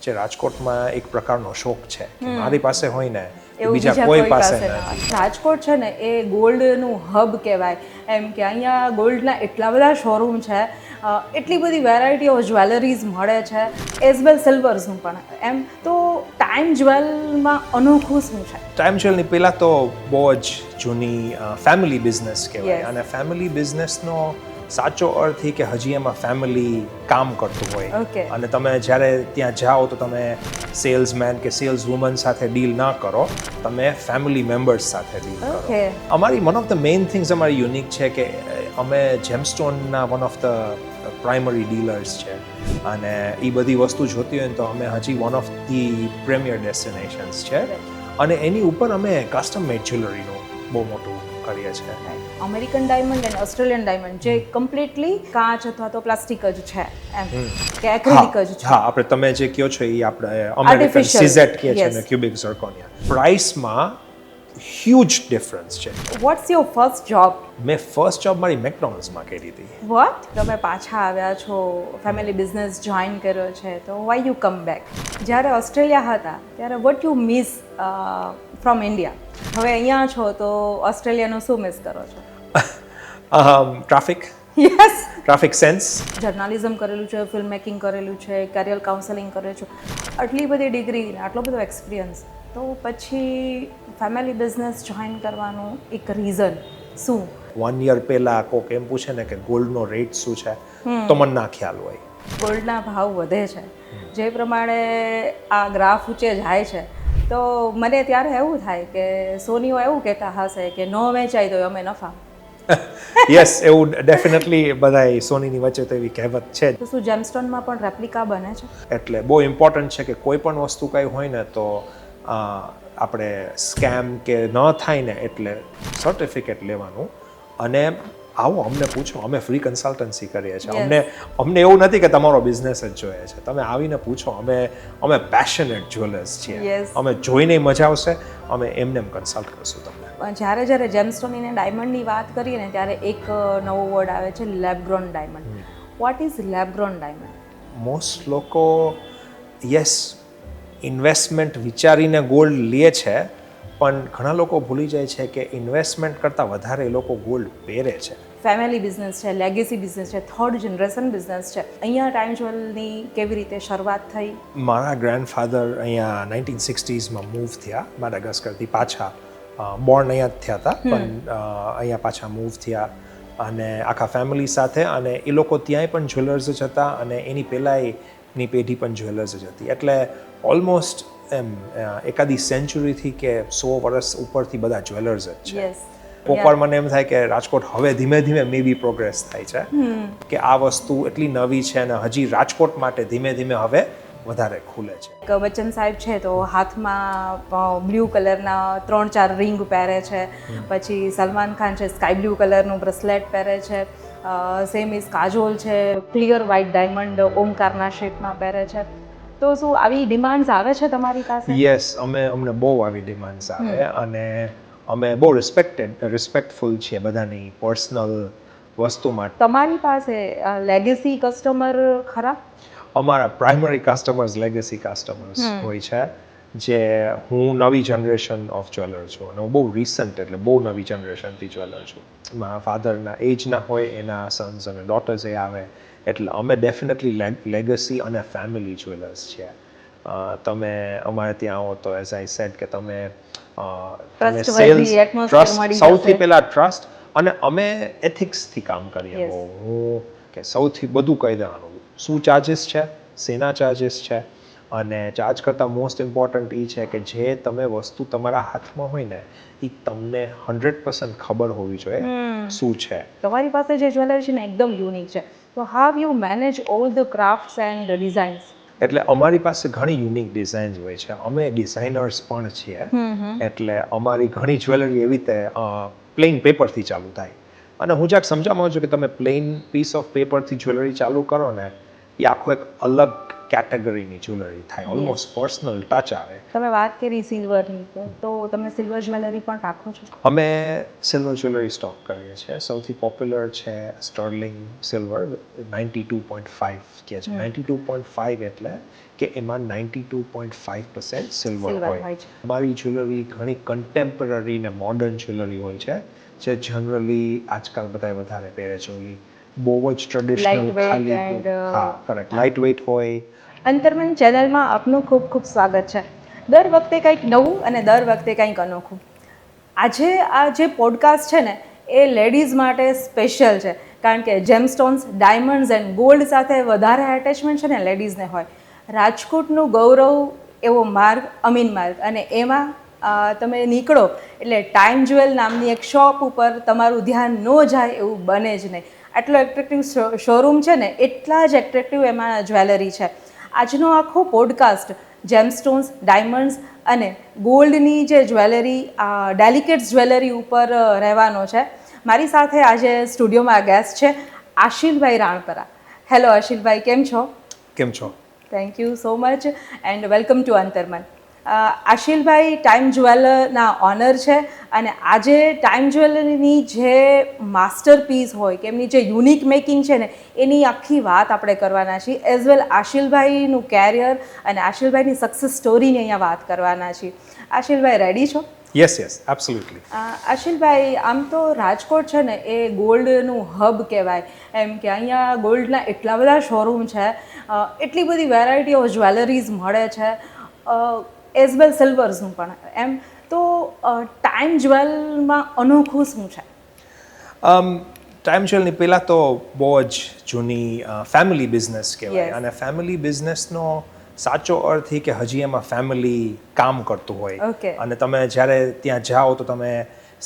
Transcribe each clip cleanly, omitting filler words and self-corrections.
જે રાજકોટમાં એક પ્રકારનો શોખ છે કે મારી પાસે હોય ને એવું બીજા કોઈ પાસે નથી. રાજકોટ છે ને એ ગોલ્ડનું હબ કહેવાય એમ કે અહીંયા ગોલ્ડના એટલા બધા શોરૂમ છે, એટલી બધી વેરાયટી ઓફ જ્વેલરીઝ મળે છે, એઝ વેલ સિલ્વર્સનું પણ એમ. તો ટાઈમ જ્વેલમાં અનોખું શું છે? ટાઈમ જ્વેલની પહેલાં તો બહુ જ જૂની ફેમિલી બિઝનેસ કહેવાય. Yes. અને ફેમિલી બિઝનેસનો સાચો અર્થ એ કે હજી એમાં ફેમિલી કામ કરતું હોય. Okay. અને તમે જ્યારે ત્યાં જાઓ તો તમે સેલ્સમેન કે સેલ્સ વુમન સાથે ડીલ ના કરો, તમે ફેમિલી મેમ્બર્સ સાથે ડીલ કરો. Okay. અમારી one of the main things અમારી યુનિક છે કે અમે જેમસ્ટોનના one of the primary dealers છે, અને એ બધી વસ્તુ જોતી હોય ને તો અમે હજી one of the premier destinations છે. અને એની ઉપર અમે કસ્ટમ મેડ જ્વેલરીનું બહુ મોટું કરીએ છીએ. અમેરિકન ડાયમંડ અને ઓસ્ટ્રેલિયન ડાયમંડ જે કમ્પ્લીટલી કાચ અથવા તો પ્લાસ્ટિક જ છે એમ કે એક્રિલિક જ છે. હા, આપણે તમે જે કહો છો એ આપણે અમેરિકન Artificial. સિઝેટ કહે છે Yes. ને ક્યુબિક ઝર્કોનિયા. પ્રાઇસમાં હ્યુજ ડિફરન્સ છે. Watts your first job? મેં ફર્સ્ટ જોબ મારી મેકડોનલ્ડ્સમાં કરી હતી. વોટ? તમે પાછા આવ્યા છો, ફેમિલી બિઝનેસ જોઈન કર્યો છે, તો વાય યુ કમ બેક? જ્યારે ઓસ્ટ્રેલિયા હતા ત્યારે what you miss from India? હવે અહીંયા છો તો ઓસ્ટ્રેલિયાનું શું મિસ કરો છો? Traffic, yes. Traffic sense. Journalism કરેલું છે, ફિલ્મ મેકિંગ કરેલું છે, કરિયર કાઉન્સેલિંગ કરેલું છે, આટલી બધી ડિગ્રી, આટલો બધો એક્સપિરિયન્સ, તો પછી ફેમિલી બિઝનેસ જોઈન કરવાનું એક રીઝન શું? 1 યર પહેલા કોક એમ પૂછે ને કે ગોલ્ડનો રેટ શું છે, તો મને ના ખ્યાલ હોય. ગોલ્ડના ભાવ વધે છે, જે પ્રમાણે આ ગ્રાફ ઊંચે જાય છે, તો મને ત્યારે એવું થાય કે સોનીઓ એવું કહેતા હશે કે નો વેચાય તો અમે નફા. યસ, એવું ડેફિનેટલી બધાય સોનીની વચ્ચે તો એવી કહેવત છે જ. તો શું જેમસ્ટોનમાં પણ રેપ્લિકા બને છે? એટલે બહુ ઇમ્પોર્ટન્ટ છે કે કોઈ પણ વસ્તુ કંઈ હોય ને તો આપણે સ્કેમ કે ન થાય ને એટલે સર્ટિફિકેટ લેવાનું. અને આવો અમને પૂછો, અમે ફ્રી કન્સલ્ટન્સી કરીએ છીએ. Yes. અમને એવું નથી કે તમારો બિઝનેસ જ જોઈએ છે, તમે આવીને પૂછો. અમે પેશનેટ જ્વેલર્સ છીએ. Yes. અમે જોઈને મજા આવશે, અમે એમને કન્સલ્ટ કરશું તમને. પણ જ્યારે જેમસ્ટોન અને ડાયમંડની વાત કરીએ ને ત્યારે એક નવો વર્ડ આવે છે, lab-grown diamond. What is lab-grown diamond? Most લોકો યસ ઇન્વેસ્ટમેન્ટ વિચારીને ગોલ્ડ લે છે, પણ ઘણા લોકો ભૂલી જાય છે કે ઇન્વેસ્ટમેન્ટ કરતાં વધારે એ લોકો ગોલ્ડ પહેરે છે. ફેમિલી બિઝનેસ છે, લેગેસી બિઝનેસ છે, થર્ડ જનરેશન બિઝનેસ છે. અહીંયા ટાઈમ જ્વેલની કેવી રીતે શરૂઆત થઈ? મારા ગ્રેન્ડફાધર અહીંયા 1960sમાં મૂવ થયા માડાગાસ્કરથી પાછા. બોર્ન અહીંયા જ થયા હતા, પણ અહીંયા પાછા મૂવ થયા અને આખા ફેમિલી સાથે. અને એ લોકો ત્યાંય પણ જ્વેલર્સ જ હતા અને એની પહેલાંની પેઢી પણ જ્વેલર્સ જ હતી. એટલે ઓલમોસ્ટ એમ એકાદી સેન્ચુરીથી કે 100 વર્ષ ઉપરથી બધા જ્વેલર્સ જ છે. યસ. કોકવાર મને એમ થાય કે રાજકોટ હવે ધીમે ધીમે મે બી પ્રોગ્રેસ થાય છે કે આ વસ્તુ એટલી નવી છે અને હજી રાજકોટ માટે ધીમે ધીમે હવે વધારે ખુલે છે. બચ્ચન સાહેબ છે તો હાથમાં બ્લુ કલરના 3-4 રિંગ પહેરે છે, પછી સલમાન ખાન છે સ્કાય બ્લુ કલરનું બ્રેસલેટ પહેરે છે, સેમ ઇઝ કાજોલ છે ક્લિયર વ્હાઇટ ડાયમંડ ઓમકારના શેપમાં પહેરે છે. તો શું આવી ડિમાન્ડ્સ આવે છે તમારી પાસે? યસ, અમને બહુ આવી ડિમાન્ડ્સ આવે અને અમે બહુ રિસ્પેક્ટફુલ છીએ બધાની પર્સનલ વસ્તુ માટે. તમારી પાસે લેગેસી કસ્ટમર ખરા? અમારા પ્રાઇમરી કસ્ટમર્સ લેગેસી કસ્ટમર્સ હોય છે, જે હું નવી જનરેશન ઓફ જ્વેલર છું અને હું બહુ રિસન્ટ એટલે બહુ નવી જનરેશનથી જ્વેલર છું. મારા ફાધરના એજના હોય એના સન્સ અને ડોટર્સ એ આવે, એટલે અમે ડેફિનેટલી લેગસી અને ફેમિલી જ્વેલર્સ છીએ. તમે અમારે ત્યાં આવો તો એઝ આઈ સેડ કે તમે Trustworthy atmosphere મળી જશે. સૌથી પહેલા ટ્રસ્ટ, અને અમે એથિક્સથી કામ કરીએ. Yes. હું કે સૌથી બધું કહી દેવાનું શું ચાર્જિસ છે, શેના ચાર્જિસ છે, અને ચાર્જ કરતાં મોસ્ટ ઇમ્પોર્ટન્ટ એ છે કે જે તમે વસ્તુ તમારા હાથમાં હોય ને એ તમને 100% ખબર હોવી જોઈએ શું છે. તમારી પાસે જે જ્વેલરી છે ને એકદમ યુનિક છે. તો how you manage all the crafts and designs? એટલે અમારી પાસે ઘણી યુનિક ડિઝાઇન્સ હોય છે, અમે ડિઝાઇનર્સ પણ છીએ. એટલે અમારી ઘણી જ્વેલરી એવી રીતે પ્લેન પેપરથી ચાલુ થાય. અને હું જ્યાં સમજાવવા માંગુ છું કે તમે પ્લેન પીસ ઓફ પેપરથી જ્વેલરી ચાલુ કરો ને એ આખું એક અલગ કેટેગરીની જ્વેલરી થાય, ઓલમોસ્ટ પર્સનલ ટચ આવે. તમે વાત કરી સિલ્વરની, તો તમે સિલ્વર જ્વેલરી પણ રાખો છો? અમે સિલ્વર જ્વેલરી સ્ટોક કરીએ છીએ. સૌથી પોપ્યુલર છે સ્ટર્લિંગ સિલ્વર 92.5 કહે છે. 92.5 એટલે કે એમાં 92.5% સિલ્વર હોય. અમારી જ્વેલરી ઘણી કન્ટેમ્પરરી ને મોડર્ન જ્વેલરી હોય છે, જે જનરલી આજકાલ બધા વધારે પહેરે છે. બહુ જ ટ્રેડિશનલ, ખાલી હા કરેક્ટ, લાઇટ વેઇટ હોય. અંતરમન ચેનલમાં આપનું ખૂબ ખૂબ સ્વાગત છે. દર વખતે કંઈક નવું અને દર વખતે કંઈક અનોખું. આજે આ જે પોડકાસ્ટ છે ને એ લેડીઝ માટે સ્પેશિયલ છે, કારણ કે જેમસ્ટોન્સ, ડાયમંડ્સ એન્ડ ગોલ્ડ સાથે વધારે એટેચમેન્ટ છે ને લેડીઝને હોય. રાજકોટનું ગૌરવ એવો માર્ગ, અમીન માર્ગ, અને એમાં તમે નીકળો એટલે ટાઈમ જ્વેલ નામની એક શોપ ઉપર તમારું ધ્યાન ન જાય એવું બને જ નહીં. આટલો એટ્રેક્ટિવ શોરૂમ છે ને, એટલા જ એટ્રેક્ટિવ એમાં જ્વેલરી છે. આજનો આખો પોડકાસ્ટ જેમસ્ટોન્સ, ડાયમંડ્સ અને ગોલ્ડની જે જ્વેલરી, ડેલિકેટ્સ જ્વેલરી ઉપર રહેવાનો છે. મારી સાથે આજે સ્ટુડિયોમાં ગેસ્ટ છે આશિલભાઈ રાણપરા. હેલો આશિલભાઈ, કેમ છો? કેમ છો? Thank you so much and welcome to Antarman. Ashilbhai Time જ્વેલરના ઓનર છે, અને આજે ટાઈમ જ્વેલરીની જે માસ્ટરપીસ હોય કે એમની જે યુનિક મેકિંગ છે ને, એની આખી વાત આપણે કરવાના છીએ. એઝ વેલ આશિલભાઈનું કેરિયર અને આશિલભાઈની સક્સેસ સ્ટોરીની અહીંયા વાત કરવાના છીએ. આશિલભાઈ, રેડી છો? Yes yes, absolutely. આશિલભાઈ, આમ તો રાજકોટ છે ને એ ગોલ્ડનું હબ કહેવાય, એમ કે અહીંયા ગોલ્ડના એટલા બધા શોરૂમ છે, એટલી બધી વેરાયટી ઓફ જ્વેલરીઝ મળે છે, એઝ વેલ સિલ્વર્સનું પણ. એમ તો ટાઈમ જ્વેલમાં અનોખું શું છે? ટાઈમ જ્વેલની પહેલાં તો બહુ જ જૂની ફેમિલી બિઝનેસ કહેવાય, અને ફેમિલી બિઝનેસનો સાચો અર્થ એ કે હજી એમાં ફેમિલી કામ કરતું હોય. અને તમે જ્યારે ત્યાં જાઓ તો તમે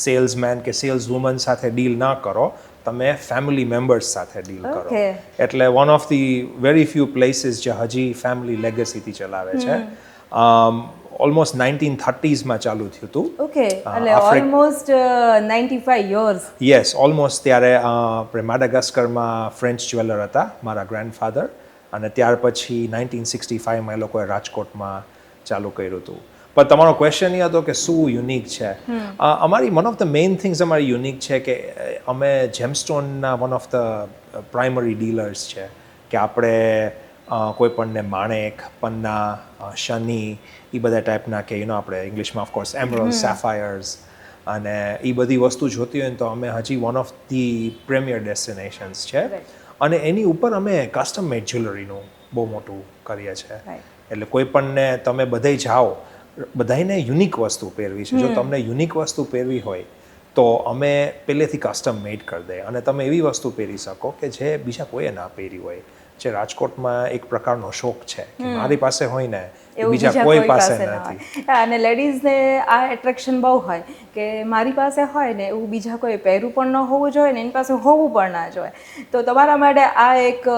સેલ્સમેન કે સેલ્સ વુમન સાથે ડીલ ના કરો, તમે ફેમિલી મેમ્બર્સ સાથે ડીલ કરો. એટલે one of the very few places જે હજી ફેમિલી લેગસીથી ચલાવે છે. ઓલમોસ્ટ 1930s ચાલુ થયું હતું. ઓકે, એટલે ઓલમોસ્ટ 95 યર્સ. Yes, almost. ત્યારે આપણે માડાગાસ્કરમાં ફ્રેન્ચ જ્વેલર હતા મારા ગ્રેન્ડફાધર, અને ત્યાર પછી 1965માં એ લોકોએ રાજકોટમાં ચાલુ કર્યું હતું. પણ તમારો ક્વેશ્ચન એ હતો કે શું યુનિક છે. અમારી one of the main things અમારી યુનિક છે કે અમે જેમસ્ટોનના one of the primary dealers છે, કે આપણે કોઈ પણને માણેક, પન્ના, શનિ, એ બધા ટાઈપના, કે આપણે ઇંગ્લિશમાં ઓફકોર્સ એમરલ્ડ, સેફાયર્સ, અને એ બધી વસ્તુ જોતી હોય ને તો અમે હજી one of the premier destinations છે. અને એની ઉપર અમે કસ્ટમ મેડ જ્વેલરીનું બહુ મોટું કરીએ છીએ. એટલે કોઈ પણને તમે બધે જાઓ, બધાને યુનિક વસ્તુ પહેરવી છે. જો તમને યુનિક વસ્તુ પહેરવી હોય તો અમે પહેલેથી કસ્ટમ મેડ કરી દઈએ, અને તમે એવી વસ્તુ પહેરી શકો કે જે બીજા કોઈએ ના પહેરી હોય. જે રાજકોટમાં એક પ્રકારનો શોખ છે કે મારી પાસે હોય ને બીજા કોઈ પાસે નથી. અને લેડીઝને આ એટ્રેક્શન બહુ હોય કે મારી પાસે હોય ને એવું બીજા કોઈ પહેરવું પણ ન હોવું જોઈએ ને એની પાસે હોવું પણ ના જોઈએ. તો તમારા માટે આ એક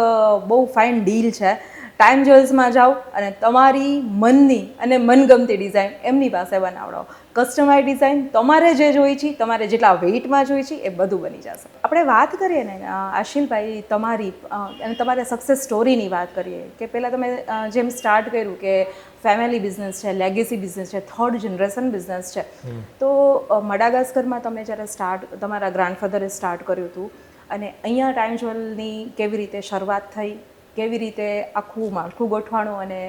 બહુ ફાઇન ડીલ છે. ટાઈમ જ્વેલ્સમાં જાઓ અને તમારી મનની અને મનગમતી ડિઝાઇન એમની પાસે બનાવડાવો. કસ્ટમાઇઝ ડિઝાઇન તમારે જે જોઈ છે, તમારે જેટલા વેઇટમાં જોઈ છે, એ બધું બની જશે. આપણે વાત કરીએ ને આશિલભાઈ તમારી અને તમારે સક્સેસ સ્ટોરીની વાત કરીએ, કે પહેલાં તમે જેમ સ્ટાર્ટ કર્યું કે ફેમિલી બિઝનેસ છે, લેગેસી બિઝનેસ છે, થર્ડ જનરેશન બિઝનેસ છે, તો મડાગાસ્કરમાં તમે જ્યારે તમારા ગ્રાન્ડફાધરે સ્ટાર્ટ કર્યું હતું, અને અહીંયા ટાઈમ જ્વેલની કેવી રીતે શરૂઆત થઈ, કેવી રીતે આખું માળખું ગોઠવાણું, અને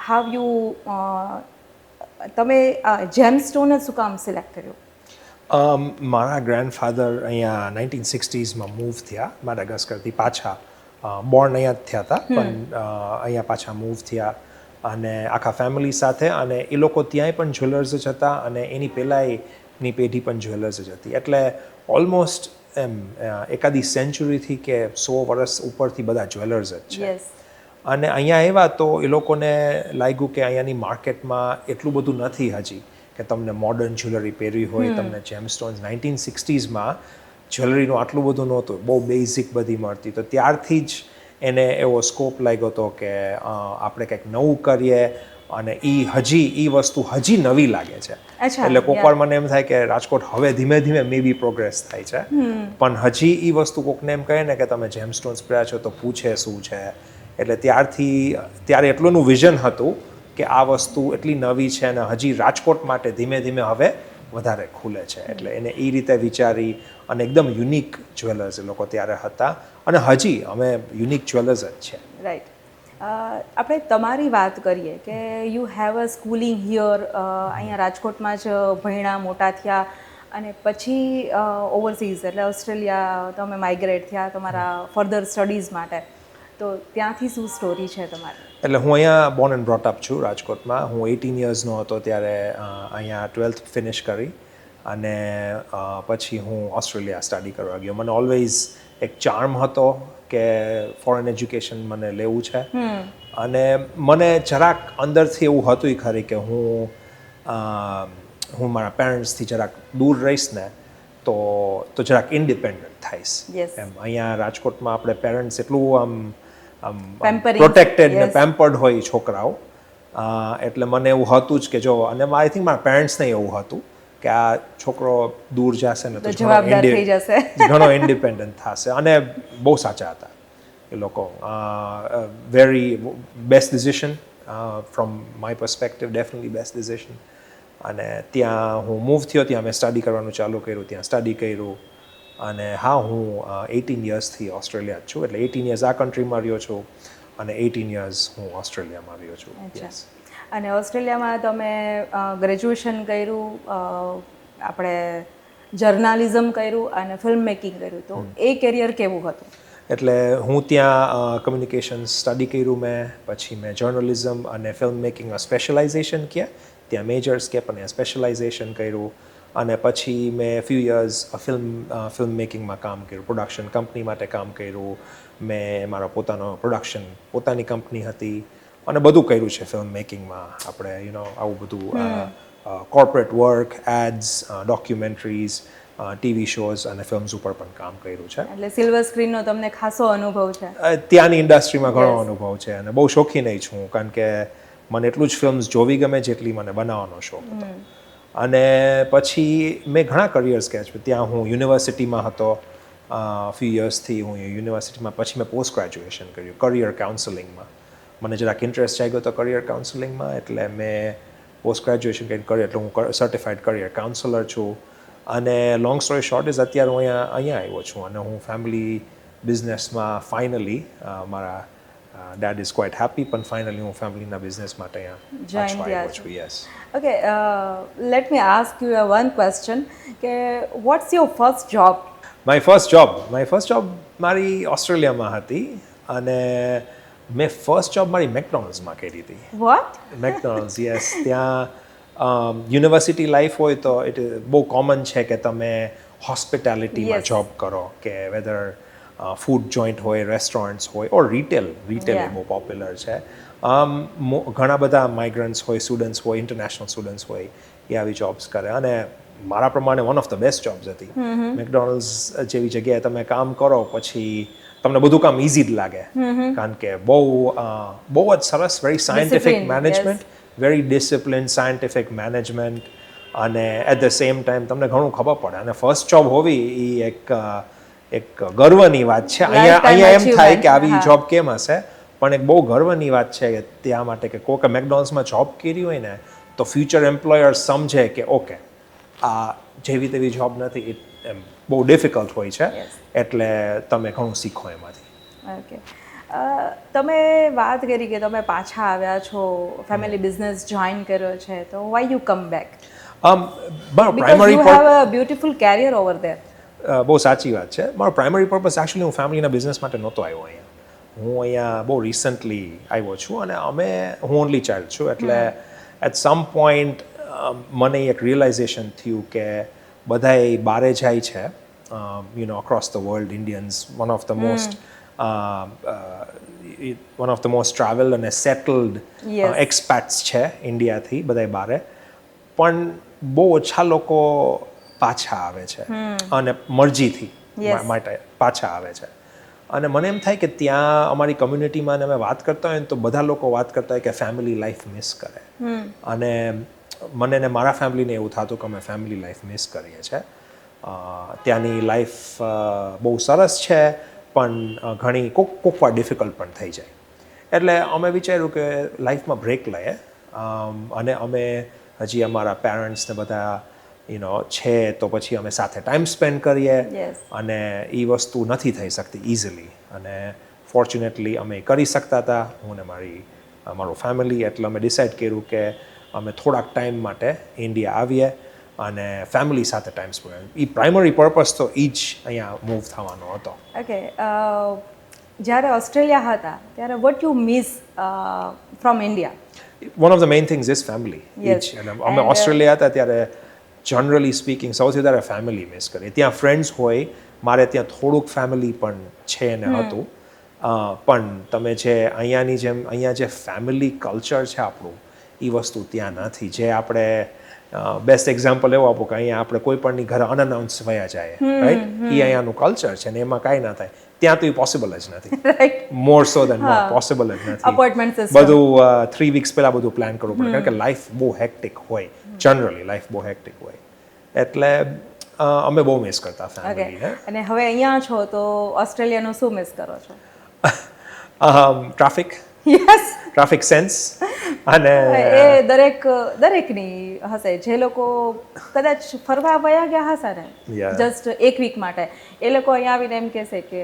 હાવ યુ તમે જેમસ્ટોન શું કામ સિલેક્ટ કર્યું? મારા ગ્રેન્ડફાધર અહીંયા 1960sમાં મૂવ થયા માડાગાસ્કરથી. પાછા બોર્ન અહીંયા જ થયા હતા, પણ અહીંયા પાછા મૂવ થયા, અને આખા ફેમિલી સાથે. અને એ લોકો ત્યાંય પણ જ્વેલર્સ જ હતા, અને એની પહેલાંયની પેઢી પણ જ્વેલર્સ જ હતી. એટલે ઓલમોસ્ટ એમ એકાદી સેન્ચુરીથી કે 100 વર્ષ ઉપરથી બધા જ્વેલર્સ જ છે. અને અહીંયા આવ્યા તો એ લોકોને લાગ્યું કે અહીંયાની માર્કેટમાં એટલું બધું નથી હજી કે તમને મોડર્ન જ્વેલરી પહેરવી હોય. તમને જેમસ્ટોન્સ 1960sમાં જ્વેલરીનું આટલું બધું નહોતું, બહુ બેઝિક બધી મળતી. તો ત્યારથી જ એને એવો સ્કોપ લાગ્યો હતો કે આપણે કંઈક નવું કરીએ, અને એ વસ્તુ હજી નવી લાગે છે. એટલે કોકવાર મને એમ થાય કે રાજકોટ હવે ધીમે ધીમે મે બી પ્રોગ્રેસ થાય છે, પણ હજી એ વસ્તુ કોકને એમ કહે ને કે તમે જેમસ્ટોન્સ પહેર્યા છો તો પૂછે શું છે. એટલે ત્યારે એટલુંનું વિઝન હતું કે આ વસ્તુ એટલી નવી છે અને હજી રાજકોટ માટે ધીમે ધીમે હવે વધારે ખુલે છે. એટલે એને એ રીતે વિચારી અને એકદમ યુનિક જ્વેલર્સ એ લોકો ત્યારે હતા અને હજી અમે યુનિક જ્વેલર્સ જ છે. રાઈટ. આપણે તમારી વાત કરીએ કે you have a schooling here, અહીંયા રાજકોટમાં જ ભણ્યા મોટા થયા અને પછી ઓવરસીઝ એટલે ઓસ્ટ્રેલિયા તમે માઇગ્રેટ થયા તમારા ફર્ધર સ્ટડીઝ માટે. તો ત્યાંથી શું સ્ટોરી છે તમારી? એટલે હું અહીંયા બોર્ન એન્ડ બ્રોટ અપ છું રાજકોટમાં. હું 18 યર્સનો હતો ત્યારે અહીંયા 12th ફિનિશ કરી અને પછી હું ઓસ્ટ્રેલિયા સ્ટડી કરવા ગયો. મને ઓલવેઝ એક ચાર્મ હતો કે ફોરેન એજ્યુકેશન મને લેવું છે અને મને જરાક અંદરથી એવું હતું ખરી કે હું મારા પેરેન્ટ્સથી જરાક દૂર રહીશ ને તો જરાક ઇન્ડિપેન્ડન્ટ થઈશ એમ. અહીંયા રાજકોટમાં આપણે પેરેન્ટ્સ એટલું આમ પ્રોટેક્ટેડ ને પેમ્પર્ડ હોય છોકરાઓ, એટલે મને એવું હતું જ કે જો, અને આઈ થિંક મારા પેરેન્ટ્સને એવું હતું કે આ છોકરો દૂર જશે ને તો જવાબદાર થઈ જશે, ઘણો ઇન્ડિપેન્ડન્ટ થશે. અને બહુ સાચા હતા એ લોકો. Very best decision from my perspective, definitely best decision. અને ત્યાં હું મૂવ થયો, ત્યાં મેં સ્ટડી કરવાનું ચાલુ કર્યું, ત્યાં સ્ટડી કર્યું. અને હા, હું 18 યર્સથી ઓસ્ટ્રેલિયા જ છું. એટલે 18 યર્સ આ કન્ટ્રીમાં રહ્યો છું અને 18 યર્સ હું ઓસ્ટ્રેલિયામાં રહ્યો છું. યસ. અને ઓસ્ટ્રેલિયામાં તમે ગ્રેજ્યુએશન કર્યું, આપણે જર્નાલિઝમ કર્યું અને ફિલ્મ મેકિંગ કર્યું, તો એ કેરિયર કેવું હતું? એટલે હું ત્યાં કમ્યુનિકેશન સ્ટડી કર્યું મેં, પછી મેં જર્નલિઝમ અને ફિલ્મ મેકિંગમાં સ્પેશિયલાઇઝેશન ક્યાં, ત્યાં મેજર્સ કે પણ સ્પેશિયલાઇઝેશન કર્યું. અને પછી મેં ફ્યુ યર્સ ફિલ્મ મેકિંગમાં કામ કર્યું, પ્રોડક્શન કંપની માટે કામ કર્યું. મેં મારો પોતાની કંપની હતી અને બધું કર્યું છે ફિલ્મ મેકિંગમાં. આપણે આવું બધું corporate work, ads, documentaries, TV shows અને ફિલ્મ્સ ઉપર પણ કામ કર્યું છે. એટલે સિલ્વર સ્ક્રીનનો તમને ખાસો અનુભવ છે. ત્યાંની ઇન્ડસ્ટ્રીમાં ઘણો અનુભવ છે અને બહુ શોખીન છું, કારણ કે મને એટલું જ ફિલ્મ્સ જોવી ગમે જેટલી મને બનાવવાનો શોખ હતો. અને પછી મેં ઘણા કરિયર્સ કર્યા છે. ત્યાં હું યુનિવર્સિટીમાં હતો ફ્યુ યર્સથી. હું યુનિવર્સિટીમાં પછી મેં પોસ્ટ ગ્રેજ્યુએશન કર્યું કરિયર કાઉન્સેલિંગમાં. મને જરાક ઇન્ટરેસ્ટ જાગ્યો હતો કરિયર કાઉન્સેલિંગમાં, એટલે મેં પોસ્ટ ગ્રેજ્યુએશન કર્યું. એટલે હું સર્ટિફાઈડ કરિયર કાઉન્સલર છું. અને લોંગ સ્ટોરી શોર્ટ ઇઝ અત્યારે હું અહીંયા આવ્યો છું અને હું ફેમિલી બિઝનેસમાં ફાઇનલી, મારા ડેડ ઇઝ ક્વાઇટ હેપી, પણ ફાઇનલી હું ફેમિલીના બિઝનેસ માટે અહીંયા આવ્યો છું. Yes. Okay, let me ask you one question કે what's your first job? My first job મારી ઓસ્ટ્રેલિયામાં હતી અને મેં ફર્સ્ટ જોબ મારી મેકડોનલ્ડ્સમાં કરી હતી. વોટ? McDonald's, yes. ત્યાં યુનિવર્સિટી લાઈફ હોય તો ઇટ બહુ કોમન છે કે તમે હોસ્પિટાલિટીમાં જોબ કરો, કે વેધર ફૂડ જોઈન્ટ હોય, રેસ્ટોરન્ટ્સ હોય, ઓર રિટેલ એ બહુ પોપ્યુલર છે. ઘણા બધા માઇગ્રન્ટ્સ હોય, સ્ટુડન્ટ્સ હોય, ઇન્ટરનેશનલ સ્ટુડન્ટ્સ હોય, એ આવી જોબ્સ કરે. અને મારા પ્રમાણે one of the best jobs હતી. મેકડોનલ્ડ્સ જેવી જગ્યાએ તમે કામ કરો પછી તમને બધું કામ ઇઝી જ લાગે, કારણ કે બહુ જ સરસ, very scientific management, very discipline, scientific management, અને એટ ધ સેમ ટાઈમ તમને ઘણું ખબર પડે. અને ફર્સ્ટ જોબ હોવી એ એક ગર્વની વાત છે. અહીંયા એમ થાય કે આવી જોબ કેમ હશે, પણ એક બહુ ગર્વની વાત છે કે ત્યાં માટે કે કોઈ મેકડોનલ્ડ્સમાં જોબ કરી હોય ને તો ફ્યુચર એમ્પ્લોયર સમજે કે ઓકે, આ જેવી તેવી જોબ નથી, એમ બહુ ડિફિકલ્ટ હોય છે, એટલે તમે ઘણું શીખો એમાંથી. ઓકે, તમે વાત કરી કે તમે પાછા આવ્યા છો, ફેમિલી બિઝનેસ જોઈન કર્યો છે, તો why you come back? Primary you have a beautiful career over there. બહુ સાચી વાત છે. મારો પ્રાઇમરી પર્પઝ એકચ્યુઅલી હું ફેમિલીના બિઝનેસ માટે નહોતો આવ્યો અહીંયા. હું અહીંયા બહુ રિસન્ટલી આવ્યો છું અને હું ઓનલી ચાઇલ્ડ છું, એટલે એટ સમ પોઈન્ટ મને એક રિયલાઇઝેશન થયું કે બધાય બારે જાય છે, across the world. Indians one of the most travelled અને સેટલડ એક્સપેટ્સ છે ઇન્ડિયાથી, બધાય બારે. પણ બહુ ઓછા લોકો પાછા આવે છે અને મરજીથી માટે પાછા આવે છે. અને મને એમ થાય કે ત્યાં અમારી કમ્યુનિટીમાં અમે વાત કરતા હોય ને તો બધા લોકો વાત કરતા હોય કે ફેમિલી લાઈફ મિસ કરે. અને મને ને મારા ફેમિલીને એવું થતું કે અમે ફેમિલી લાઈફ મિસ કરીએ છીએ. ત્યાંની લાઈફ બહુ સરસ છે, પણ ઘણી કોક વાર ડિફિકલ્ટ પણ થઈ જાય. એટલે અમે વિચાર્યું કે લાઈફમાં બ્રેક લઈએ અને અમે હજી અમારા પેરેન્ટ્સને બધા છે તો પછી અમે સાથે ટાઈમ સ્પેન્ડ કરીએ Yes. અને એ વસ્તુ નથી થઈ શકતી ઇઝીલી અને ફોર્ચ્યુનેટલી અમે કરી શકતા હતા હું ને મારું ફેમિલી એટલે અમે ડિસાઈડ કર્યું કે અમે થોડાક ટાઈમ માટે ઇન્ડિયા આવીએ અને ફેમિલી સાથે ટાઈમ સ્પેન્ડ એ પ્રાઇમરી પર્પઝ તો એ જ અહીંયા મૂવ થવાનો હતો ઓકે જ્યારે ઓસ્ટ્રેલિયા હતા ત્યારે what you miss from India one of the main things is family Yes. અમે ઓસ્ટ્રેલિયા હતા ત્યારે જનરલી સ્પીકિંગ સૌથી વધારે ફેમિલી મિસ કરીએ ત્યાં ફ્રેન્ડ્સ હોય મારે ત્યાં થોડુંક ફેમિલી પણ છે ને હતું પણ તમે જે અહીંયાની જેમ અહીંયા જે ફેમિલી કલ્ચર છે આપણું એ વસ્તુ ત્યાં નથી જે આપણે બેસ્ટ એક્ઝામ્પલ એવું આપું કે અહીંયા આપણે કોઈ પણની ઘરે અનઅનાઉન્સ વયા જાય રાઈટ એ અહીંયાનું કલ્ચર છે ને એમાં કાંઈ ના થાય ત્યાં તો એ પોસિબલ જ નથી રાઈટ મોર સો દેન પોસિબલ જ નથી અપોઇન્ટમેન્ટ સિસ્ટમ બધું 3 વીક્સ પહેલા બધું પ્લાન કરવું પડે કારણ કે લાઈફ બહુ હેક્ટિક હોય જનરલી લાઈફ બહુ હેક્ટિક હોય એટલે અમે બહુ મિસ કરતા ઓકે ફેમિલીને અને હવે અહીંયા છો તો ઓસ્ટ્રેલિયાનું શું મિસ કરો છો ટ્રાફિક સેન્સ અને એ દરેકની હશે જે લોકો કદાચ ફરવા વયા ગયા હશે ને Yeah. જસ્ટ એક વીક માટે એ લોકો અહીંયા આવીને એમ કહેશે કે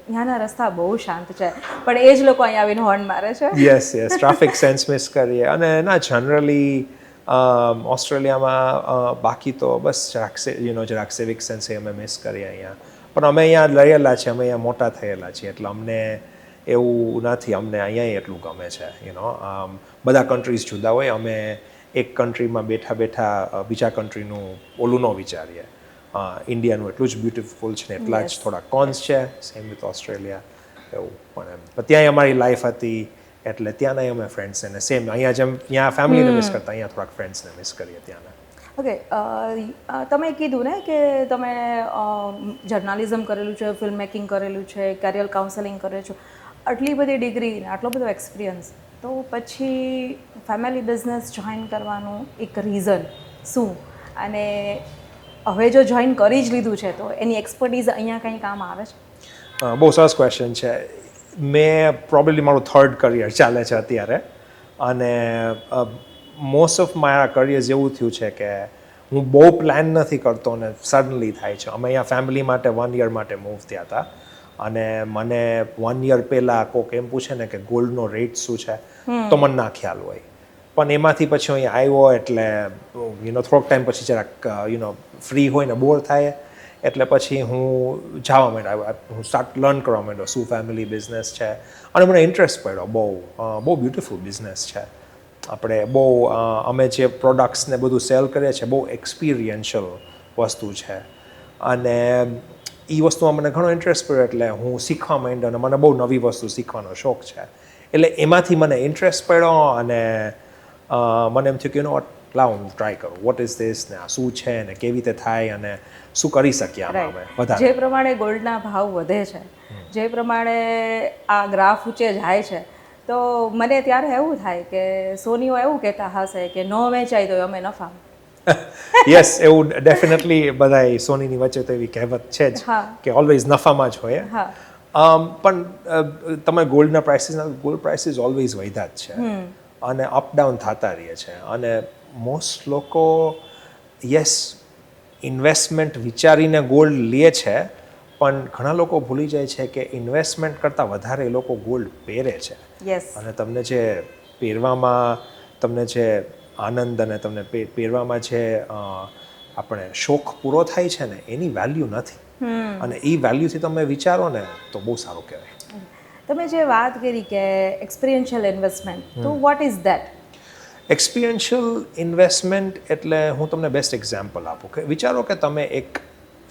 ત્યાંના રસ્તા બહુ શાંત છે પણ એ જ લોકો અહીંયા આવીને હોર્ન મારે છે યસ ટ્રાફિક સેન્સ મિસ કરીએ અને ના જનરલી ઓસ્ટ્રેલિયામાં બાકી તો બસ જરાક સિવિક સેન્સ અમે મિસ કરીએ અહીંયા પણ અમે અહીંયા રહેલા છે અમે અહીંયા મોટા થયેલા છીએ એટલે અમને એવું નથી અમને અહીંયા એટલું ગમે છે બધા કન્ટ્રીઝ જુદા હોય અમે એક કન્ટ્રીમાં બેઠા બેઠા બીજા કન્ટ્રીનું ઓલું ન વિચારીએ ઇન્ડિયાનું એટલું જ બ્યુટિફુલ છે ને એટલા જ થોડા કોન્સ છે સેમ વિથ ઓસ્ટ્રેલિયા એવું પણ એમ પણ ત્યાંય અમારી લાઈફ હતી એટલે ત્યાંના અમે ફ્રેન્ડ્સ અને સેમ અહીંયા જેમ ત્યાં ફેમિલીને મિસ કરતા અહીંયા થોડાક ફ્રેન્ડ્સને મિસ કરીએ ત્યાંના ઓકે તમે કીધું ને કે તમે જર્નાલિઝમ કરેલું છે ફિલ્મ મેકિંગ કરેલું છે કરિયર કાઉન્સેલિંગ કરે છો આટલી બધી ડિગ્રી ને આટલો બધો એક્સપિરિયન્સ તો પછી ફેમિલી બિઝનેસ જોઈન કરવાનું એક રીઝન શું અને હવે જો જોઈન કરી જ લીધું છે તો એની એક્સપર્ટીઝ અહીંયા કંઈ કામ આવે છે બહુ સરસ ક્વેશ્ચન છે મેં પ્રોબેબલી મારું 3rd કરિયર ચાલે છે અત્યારે અને મોસ્ટ ઓફ મારા કરિયર્સ એવું થયું છે કે હું બહુ પ્લાન નથી કરતો ને સડનલી થાય છે અમે અહીંયા ફેમિલી માટે 1 યર માટે મૂવ થયા હતા અને મને 1 યર પહેલાં કોઈક એમ પૂછે ને કે ગોલ્ડનો રેટ શું છે તો મને ના ખ્યાલ હોય પણ એમાંથી પછી અહીંયા આવ્યો એટલે થોડોક ટાઈમ પછી જરાક ફ્રી હોય ને બોર થાય એટલે પછી હું જવા માંડ્યો હું લર્ન કરવા માંડ્યો શું ફેમિલી બિઝનેસ છે અને મને ઇન્ટરેસ્ટ પડ્યો બહુ બ્યુટિફુલ બિઝનેસ છે આપણે બહુ અમે જે પ્રોડક્ટ્સ ને બધું સેલ કરીએ છીએ બહુ એક્સપિરિયન્શિયલ વસ્તુ છે અને એ વસ્તુમાં મને ઘણો ઇન્ટરેસ્ટ પડ્યો એટલે હું શીખવા માંડ્યો અને મને બહુ નવી વસ્તુ શીખવાનો શોખ છે એટલે એમાંથી મને ઇન્ટરેસ્ટ પડ્યો અને મને એમ થયું કે લાવ હું ટ્રાય કરું વોટ ઇઝ ધીસ ને આ શું છે ને કેવી રીતે થાય અને શું કરી શકીએ આમાં અમે વધારે જે પ્રમાણે ગોલ્ડના ભાવ વધે છે જે પ્રમાણે આ ગ્રાફ ઊંચે જાય છે તો મને ત્યારે એવું થાય કે સોનીઓ એવું કહેતા હશે કે ન વેચાય તો અમે નફા યસ એવું ડેફિનેટલી બધાય સોનીની વચ્ચે તો એવી કહેવત છે જ કે ઓલવેઝ નફામાં જ હોય પણ તમે ગોલ્ડ પ્રાઇસીસ ઓલવેઝ વધ્યા જ છે અને અપડાઉન થતા રહે છે અને મોસ્ટ લોકો યસ ઇન્વેસ્ટમેન્ટ વિચારીને ગોલ્ડ લે છે પણ ઘણા લોકો ભૂલી જાય છે કે ઇન્વેસ્ટમેન્ટ કરતાં વધારે એ લોકો ગોલ્ડ પહેરે છે અને તમને જે પહેરવામાં તમને જે આનંદ અને તમને પહેરવામાં જે આપણે શોખ પૂરો થાય છે ને એની વેલ્યુ નથી અને એ વેલ્યુથી તમે વિચારો ને તો બહુ સારું કહેવાય તમે જે વાત કરી કે એક્સપિરિયન્શિયલ ઇન્વેસ્ટમેન્ટ તો વોટ ઇઝ ધેટ એક્સપિરિયન્શિયલ ઇન્વેસ્ટમેન્ટ એટલે હું તમને બેસ્ટ એક્ઝામ્પલ આપું કે વિચારો કે તમે એક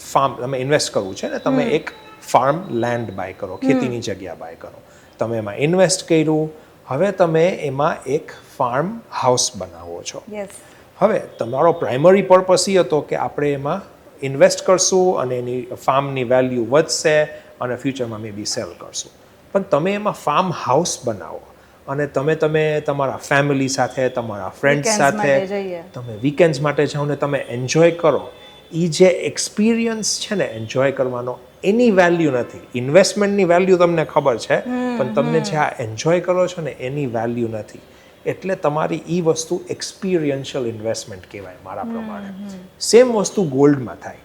ફાર્મ તમે ઇન્વેસ્ટ કરવું છે ને તમે એક ફાર્મ લેન્ડ બાય કરો ખેતીની જગ્યા બાય કરો તમે એમાં ઇન્વેસ્ટ કર્યું હવે તમે એમાં એક ફાર્મ હાઉસ બનાવો છો હવે તમારો પ્રાઇમરી પર્પસ એ હતો કે આપણે એમાં ઇન્વેસ્ટ કરશું અને એની ફાર્મની વેલ્યુ વધશે અને ફ્યુચરમાં મે બી સેલ કરશું પણ તમે એમાં ફાર્મ હાઉસ બનાવો અને તમે તમારા ફેમિલી સાથે તમારા ફ્રેન્ડ્સ સાથે તમે વીકેન્ડ્સ માટે જાઓ ને તમે એન્જોય કરો એ જે એક્સપિરિયન્સ છે ને એન્જોય કરવાનો એની વેલ્યુ નથી. ઇન્વેસ્ટમેન્ટની વેલ્યુ તમને ખબર છે, પણ તમને જે આ એન્જોય કરો છો ને એની વેલ્યુ નથી. એટલે તમારી એ વસ્તુ એક્સપિરિયન્શિયલ ઇન્વેસ્ટમેન્ટ કહેવાય મારા પ્રમાણે. સેમ વસ્તુ ગોલ્ડમાં થાય.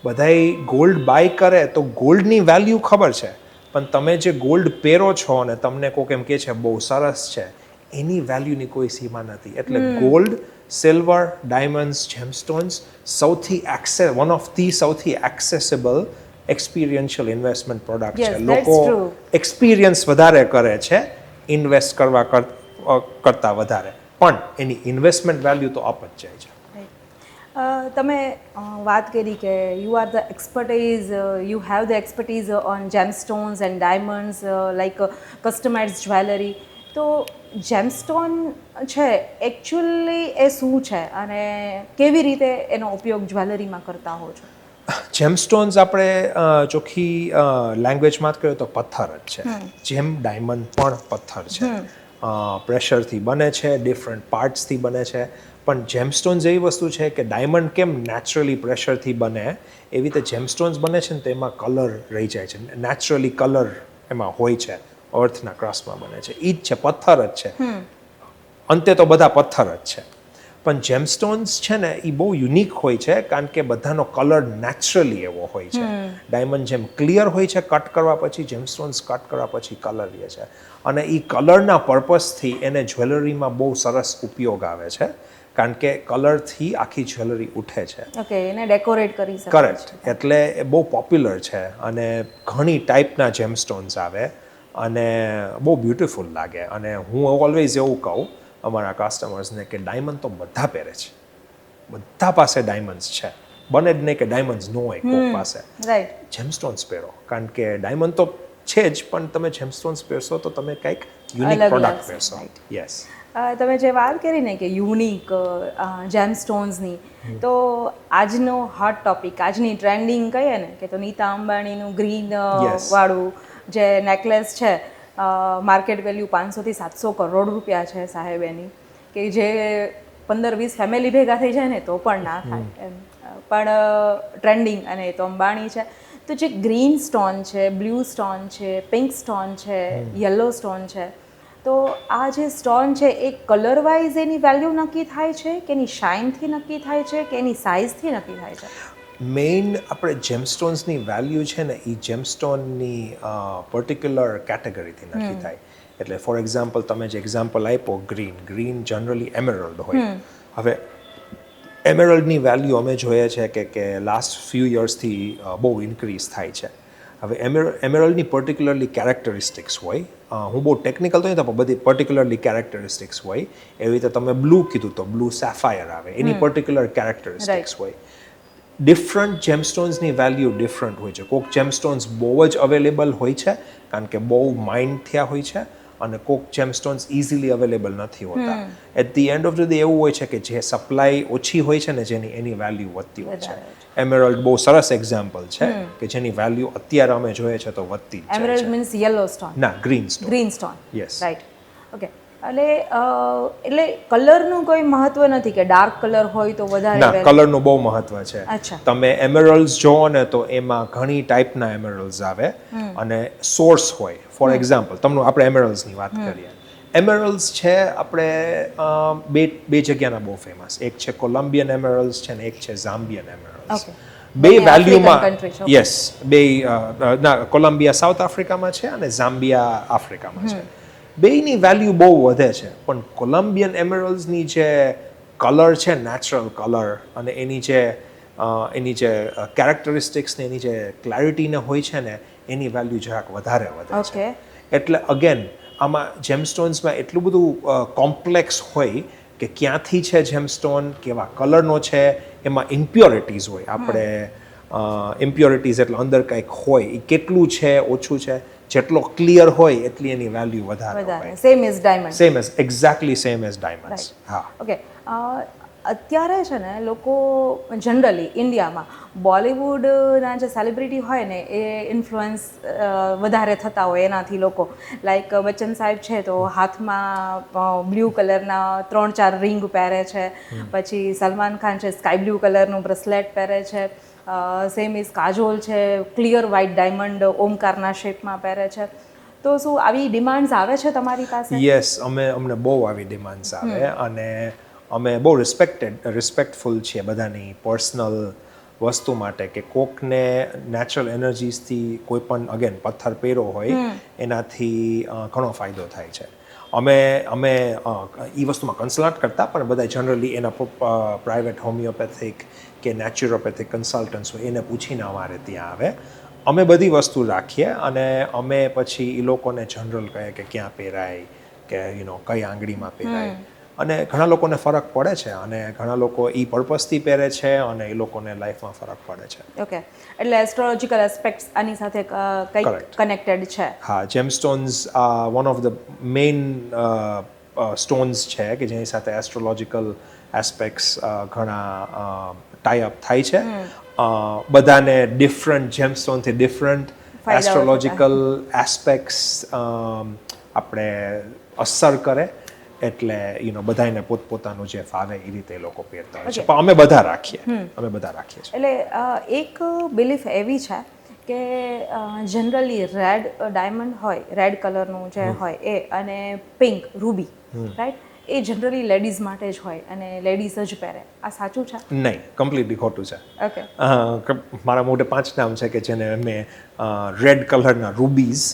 બધાય ગોલ્ડ બાય કરે તો ગોલ્ડની વેલ્યુ ખબર છે, પણ તમે જે ગોલ્ડ પહેરો છો અને તમને કોઈક એમ કહે છે બહુ સરસ છે, એની વેલ્યુની કોઈ સીમા નથી. એટલે gold, silver, diamonds, gemstones one of the સૌથી એક્સેસિબલ એક્સપિરિયન્શિયલ ઇન્વેસ્ટમેન્ટ પ્રોડક્ટ છે. Yes, that's લોકો true. એક્સપિરિયન્સ વધારે કરે છે ઇન્વેસ્ટ કરવા કરતાં વધારે, પણ એની ઇન્વેસ્ટમેન્ટ વેલ્યુ તો અપ જ જાય છે. તમે વાત કરી કે you are the expertise you have the expertise on gemstones and diamonds like customize jewellery. તો જેમસ્ટોન છે એકચ્યુઅલી એ શું છે અને કેવી રીતે એનો ઉપયોગ જ્વેલરીમાં કરતા હો છો? જેમસ્ટોન્સ આપણે ચોખ્ખી લેંગ્વેજમાં જ કહીએ તો પથ્થર જ છે. જેમ ડાયમંડ પણ પથ્થર છે. પ્રેશરથી બને છે, ડિફરન્ટ પાર્ટ્સથી બને છે. પણ જેમસ્ટોન્સ એવી વસ્તુ છે કે ડાયમંડ કેમ નેચરલી પ્રેશરથી બને, એવી રીતે જેમસ્ટોન્સ બને છે ને તો એમાં કલર રહી જાય છે. નેચરલી કલર એમાં હોય છે, અર્થના ક્રસ્ટમાં બને છે. એ જ છે, પથ્થર જ છે. અંતે તો બધા પથ્થર જ છે. પણ જેમસ્ટોન્સ છે ને એ બહુ યુનિક હોય છે, કારણ કે બધાનો કલર નેચરલી એવો હોય છે. ડાયમંડ જેમ ક્લિયર હોય છે કટ કરવા પછી, જેમસ્ટોન્સ કટ કરવા પછી કલર લે છે. અને એ કલરના પર્પઝથી એને જ્વેલરીમાં બહુ સરસ ઉપયોગ આવે છે, કારણ કે કલરથી આખી જ્વેલરી ઉઠે છે. ઓકે, એને ડેકોરેટ કરી શકાય. કરેક્ટ. એટલે એ બહુ પોપ્યુલર છે અને ઘણી ટાઈપના જેમસ્ટોન્સ આવે અને બહુ બ્યુટિફુલ લાગે. અને હું ઓલવેઝ એવું કહું અમારા કસ્ટમર્સને કે ડાયમંડ તો બધા પહેરે છે, બધા પાસે ડાયમંડ્સ છે. બને જ નહીં કે ડાયમંડ્સ ન હોય કોઈક પાસે. રાઈટ. જેમસ્ટોન્સ પહેરો, કારણ કે ડાયમંડ તો છે જ, પણ તમે જેમસ્ટોન્સ પહેરશો તો તમે કંઈક યુનિક અલગ પ્રોડક્ટ લાગશે, પહેરશો. right. યસ. તમે જે વાત કરી ને કે યુનિક જેમસ્ટોન્સની, તો આજનો હોટ ટોપિક, આજની ટ્રેન્ડિંગ કહીએ ને કે તો નીતા અંબાણીનું ગ્રીન Yes. વાળું જે નેકલેસ છે, માર્કેટ વેલ્યુ 500 થી 700 કરોડ રૂપિયા છે સાહેબ એની, કે જે 15-20 ફેમિલી ભેગા થઈ જાય ને તો પણ ના થાય એમ. પણ ટ્રેન્ડિંગ, અને એ તો અંબાણી છે. તો જે ગ્રીન સ્ટોન છે, બ્લુ સ્ટોન છે, પિંક સ્ટોન છે, યલો સ્ટોન છે, તો આ જે સ્ટોન છે એ કલર વાઇઝ એની વેલ્યુ નક્કી થાય છે કે એની શાઇનથી નક્કી થાય છે કે એની સાઇઝથી નક્કી થાય છે? મેઇન આપણે જેમસ્ટોન્સની વેલ્યુ છે ને એ જેમસ્ટોનની પર્ટિક્યુલર કેટેગરીથી નક્કી થાય. એટલે ફોર એક્ઝામ્પલ, તમે જે એક્ઝામ્પલ આપ્યો ગ્રીન જનરલી એમેરલ્ડ હોય. હવે એમેરલ્ડની વેલ્યુ અમે જોઈએ છે કે લાસ્ટ ફ્યુ યર્સથી બહુ ઇન્ક્રીઝ થાય છે. હવે એમેરલ્ડની પર્ટિક્યુલરલી કેરેક્ટરિસ્ટિક્સ હોય. હું બહુ ટેકનિકલ તો નહીં, પણ બધી પર્ટિક્યુલરલી કેરેક્ટરિસ્ટિક્સ હોય. એવી રીતે તમે બ્લુ કીધું તો બ્લુ સેફાયર આવે, એની પર્ટિક્યુલર કેરેક્ટરિસ્ટિક્સ હોય. ડિફરન્ટ જેમસ્ટોન્સની વેલ્યુ ડિફરન્ટ હોય છે. કોઈક જેમસ્ટોન્સ બહુ જ અવેલેબલ હોય છે, કારણ કે બહુ માઇન્ડ થયા હોય છે, અને કોઈક જેમસ્ટોન્સ ઇઝીલી અવેલેબલ નથી હોતા. At the end of the day એવું હોય છે કે જે સપ્લાય ઓછી હોય છે ને એની વેલ્યુ વધતી હોય છે. એમેરલ્ડ બહુ સરસ એક્ઝામ્પલ છે કે જેની વેલ્યુ અત્યારે અમે જોઈએ છે તો વધતી જ જાય એમરલ્ડ છે. Means yellow stone? ના, green stone. Green stone. Yes. Right. Okay. એટલે કલરનું કોઈ મહત્વ નથી કે ડાર્ક કલર હોય તો વધારે ના, value? કલરનું બહુ મહત્વ છે. અચ્છા. તમે એમેરલ્ડ્સ જોવો ને તો એમાં ઘણી ટાઈપના એમેરલ્ડ્સ આવે અને સોર્સ હોય. ફોર એક્ઝામ્પલ, તમને આપણે એમેરલ્ડ્સની વાત કરીએ. એમેરલ્ડ્સ છે આપણે બે જગ્યાના બહુ ફેમસ. એક છે કોલંબિયન એમેરલ્ડ્સ છે ને એક છે ઝામ્બિયન એમેરલ્ડ્સ. Okay. બે બંને વેલ્યુમાં, African country છે, okay. યસ, બે ના, કોલંબિયા સાઉથ આફ્રિકામાં છે અને ઝામ્બિયા આફ્રિકામાં છે. બેયની વેલ્યુ બહુ વધે છે, પણ કોલંબિયન એમેરલ્ડ્સની જે કલર છે, નેચરલ કલર, અને એની જે કેરેક્ટરિસ્ટિક્સ ને એની જે ક્લેરિટીને હોય છે ને એની વેલ્યુ જરાક વધારે વધે છે. Okay. એટલે અગેન આમાં જેમસ્ટોન્સમાં એટલું બધું કોમ્પ્લેક્સ હોય કે ક્યાંથી છે જેમસ્ટોન, કેવા કલરનો છે, એમાં ઇમ્પ્યોરિટીઝ હોય. આપણે ઇમ્પ્યોરિટીઝ એટલે અંદર કંઈક હોય, એ કેટલું છે, ઓછું છે. જેટલો ક્લિયર હોય એટલી એની વેલ્યુ વધારે હોય. Same as diamond? Same as, exactly same as diamonds. હા. ઓકે. અત્યારે છે ને લોકો જનરલી ઇન્ડિયામાં બોલિવૂડના જે સેલિબ્રિટી હોય ને એ ઇન્ફ્લુઅન્સ વધારે થતા હોય એનાથી લોકો, લાઈક બચ્ચન સાહેબ છે તો હાથમાં બ્લુ કલરના 3-4 રિંગ પહેરે છે. પછી સલમાન ખાન છે સ્કાય બ્લુ કલરનું બ્રેસલેટ પહેરે છે. સેમ ઇઝ કાજોલ છે, ક્લિયર વ્હાઇટ ડાયમંડ ઓમકારના શેપમાં પહેરે છે. તો શું આવી ડિમાન્ડ્સ આવે છે તમારી પાસે? યસ, અમને બહુ આવી ડિમાન્ડ્સ આવે અને અમે બહુ રિસ્પેક્ટફુલ છીએ બધાની પર્સનલ વસ્તુ માટે કે કોકને નેચરલ એનર્જીસથી કોઈ પણ અગેન પથ્થર પહેરો હોય એનાથી ઘણો ફાયદો થાય છે. અમે એ વસ્તુમાં કન્સલ્ટ કરતા પણ બધા જનરલી એના પ્રાઇવેટ હોમિયોપેથિક કે નેચરોપેથિક કન્સલ્ટન્ટ્સ હોય એને પૂછીને અમારે ત્યાં આવે. અમે બધી વસ્તુ રાખીએ અને અમે પછી એ લોકોને જનરલ કહે કે ક્યાં પહેરાય કે કઈ આંગળીમાં પહેરાય અને ઘણા લોકોને ફરક પડે છે અને ઘણા લોકો એ પર્પઝથી પહેરે છે અને એ લોકોને લાઈફમાં ફરક પડે છે. ઓકે, એટલે એસ્ટ્રોલોજીકલ એસ્પેક્ટ્સ આની સાથે કંઈક કનેક્ટેડ છે. હા, gemstones one of the main stones છે કે જેની સાથે એસ્ટ્રોલોજીકલ એસ્પેક્ટ્સ ઘણા ટાઈ અપ થાય છે. બધાને ડિફરન્ટ જેમસ્ટોનથી ડિફરન્ટ એસ્ટ્રોલોજીકલ એસ્પેક્ટ્સ આપણે અસર કરે એટલે બધાને પોતપોતાનું જે ફાવે એ રીતે એ લોકો પહેરતા હોય છે. પણ અમે બધા રાખીએ છીએ. એટલે એક બિલીફ એવી છે કે જનરલી રેડ ડાયમંડ હોય, રેડ કલરનું જે હોય એ અને પિંક રૂબી, રાઈટ, એ જનરલી લેડીઝ માટે જ હોય અને લેડીઝ જ પહેરે. આ સાચું છે? નહીં, કમ્પ્લીટલી ખોટું છે. ઓકે. મારા મોટે 5 નામ છે કે જેને મેં રેડ કલરના રૂબીઝ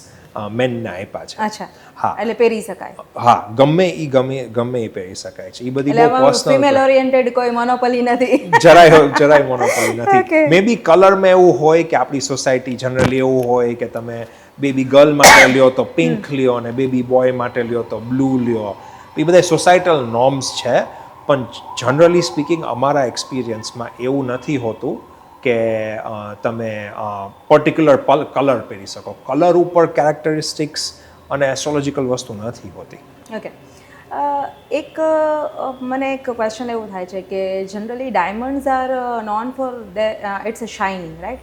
મેનને આપ્યા છે. અચ્છા, હા, એટલે પહેરી શકાય. હા, ગમે એ પહેરી શકાય છે. એ બધી બહુ પર્સનલ, ફિમેલ ઓરિએન્ટેડ કોઈ મોનોપોલી નથી. જરાય મોનોપોલી નથી. મે બી કલરમાં એવું હોય કે આપણી સોસાયટી જનરલી એવું હોય કે તમે બેબી ગર્લ માટે લ્યો તો પિંક લ્યો અને બેબી બોય માટે લ્યો તો બ્લુ લ્યો. એ બધા સોસાયટલ નોર્મ્સ છે. પણ જનરલી સ્પીકિંગ અમારા એક્સપિરિયન્સમાં એવું નથી હોતું કે તમે પર્ટિક્યુલર કલર પહેરી શકો. કલર ઉપર કેરેક્ટરિસ્ટિક્સ અને એસ્ટ્રોલોજીકલ વસ્તુ નથી હોતી. ઓકે. એક મને એક ક્વેશ્ચન એવું થાય છે કે generally diamonds are known for its a shining, right?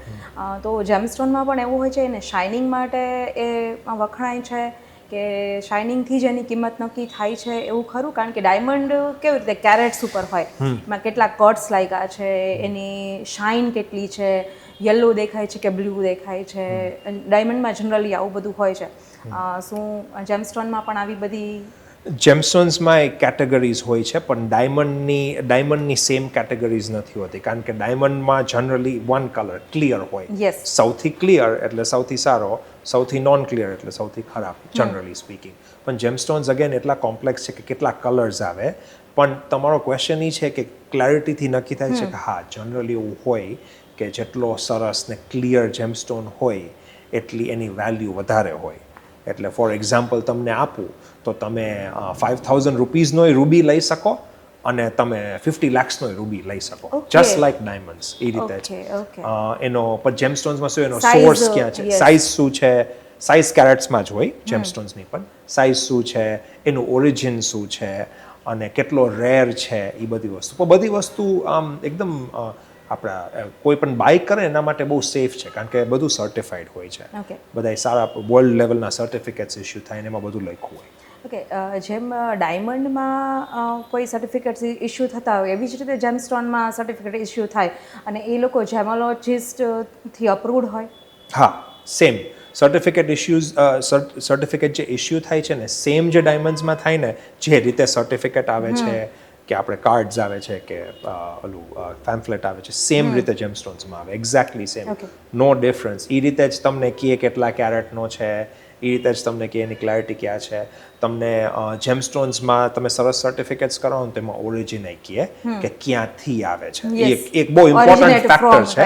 તો જેમસ્ટોનમાં પણ એવું હોય છે ને શાઇનિંગ માટે એ વખણાય છે કે શાઇનિંગથી જ એની કિંમત નક્કી થાય છે, એવું ખરું? કારણ કે ડાયમંડ કેવી રીતે કેરેટ્સ ઉપર હોય, એમાં કેટલા કટ્સ લાગ્યા છે, એની શાઇન કેટલી છે, યલો દેખાય છે કે બ્લુ દેખાય છે. ડાયમંડમાં જનરલી આવું બધું હોય છે. શું જેમસ્ટોનમાં પણ આવી બધી? જેમસ્ટોન્સમાં એક કેટેગરીઝ હોય છે પણ ડાયમંડની સેમ કેટેગરીઝ નથી હોતી કારણ કે ડાયમંડમાં જનરલી વન કલર ક્લિયર હોય. યસ. સૌથી ક્લિયર એટલે સૌથી સારો, સૌથી નોન ક્લિયર એટલે સૌથી ખરાબ, જનરલી સ્પીકિંગ. પણ જેમસ્ટોન્સ અગેન એટલા કોમ્પ્લેક્સ છે કે કેટલા કલર્સ આવે. પણ તમારો ક્વેશ્ચન એ છે કે ક્લેરિટીથી નક્કી થાય છે કે હા, જનરલી એવું હોય કે જેટલો સરસ ને ક્લિયર જેમસ્ટોન હોય એટલી એની વેલ્યુ વધારે હોય. એટલે ફોર એક્ઝામ્પલ તમને આપું તો તમે 5,000 રૂપીઝનોય રૂબી લઈ શકો અને તમે 50 લાખસનોય રૂબી લઈ શકો. જસ્ટ લાઈક ડાયમંડ્સ એ રીતે છે. એનો પણ જેમસ્ટોન્સમાં શું એનો સોર્સ ક્યાં છે, સાઇઝ શું છે, સાઇઝ કેરેટ્સમાં જ હોય જેમસ્ટોન્સની પણ. સાઇઝ શું છે, એનું ઓરિજિન શું છે અને કેટલો રેર છે, એ બધી વસ્તુ. પણ બધી વસ્તુ આમ એકદમ આપણા કોઈ પણ બાય કરે એના માટે બહુ સેફ છે કારણ કે બધું સર્ટિફાઈડ હોય છે. બધા સારા વર્લ્ડ લેવલના સર્ટિફિકેટ્સ ઇસ્યુ થાય ને એમાં બધું લખ્યું હોય. ઓકે. જેમ ડાયમંડમાં કોઈ સર્ટિફિકેટ્સ ઇસ્યુ થતા હોય એવી જ રીતે જેમસ્ટોનમાં સર્ટિફિકેટ ઇસ્યુ થાય અને એ લોકો જેમોલોજિસ્ટથી અપ્રૂવડ હોય? હા, સેમ સર્ટિફિકેટ જે ઇસ્યુ થાય છે ને સેમ જે ડાયમંડ્સમાં થાય ને જે રીતે સર્ટિફિકેટ આવે છે કે આપણે કાર્ડ્સ આવે છે કે ઓલું પેમ્ફલેટ આવે છે, સેમ રીતે જેમસ્ટોન્સમાં આવે. એક્ઝેક્ટલી સેમ, નો ડિફરન્સ. એ રીતે જ તમને કહે કેટલા કેરેટનો છે, એ રીતે જ તમને કહે એની ક્લેરિટી ક્યાં છે. તમને જેમસ્ટોન્સમાં તમે સરસ સર્ટિફિકેટ્સ કરાવો ને તેમાં ઓરિજિન કહે કે ક્યાંથી આવે છે. એક બહુ ઇમ્પોર્ટન્ટ ફેક્ટર છે.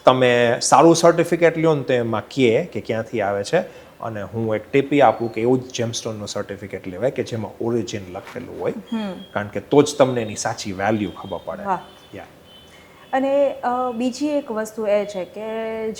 તમે સારું સર્ટિફિકેટ લ્યો ને તો એમાં કહે કે ક્યાંથી આવે છે. અને હું એક ટીપ આપું કે એવું જ જેમસ્ટોનનું સર્ટિફિકેટ લેવાય કે જેમાં ઓરિજિન લખેલું હોય કારણ કે તો જ તમને એની સાચી વેલ્યુ ખબર પડે. અને બીજી એક વસ્તુ એ છે કે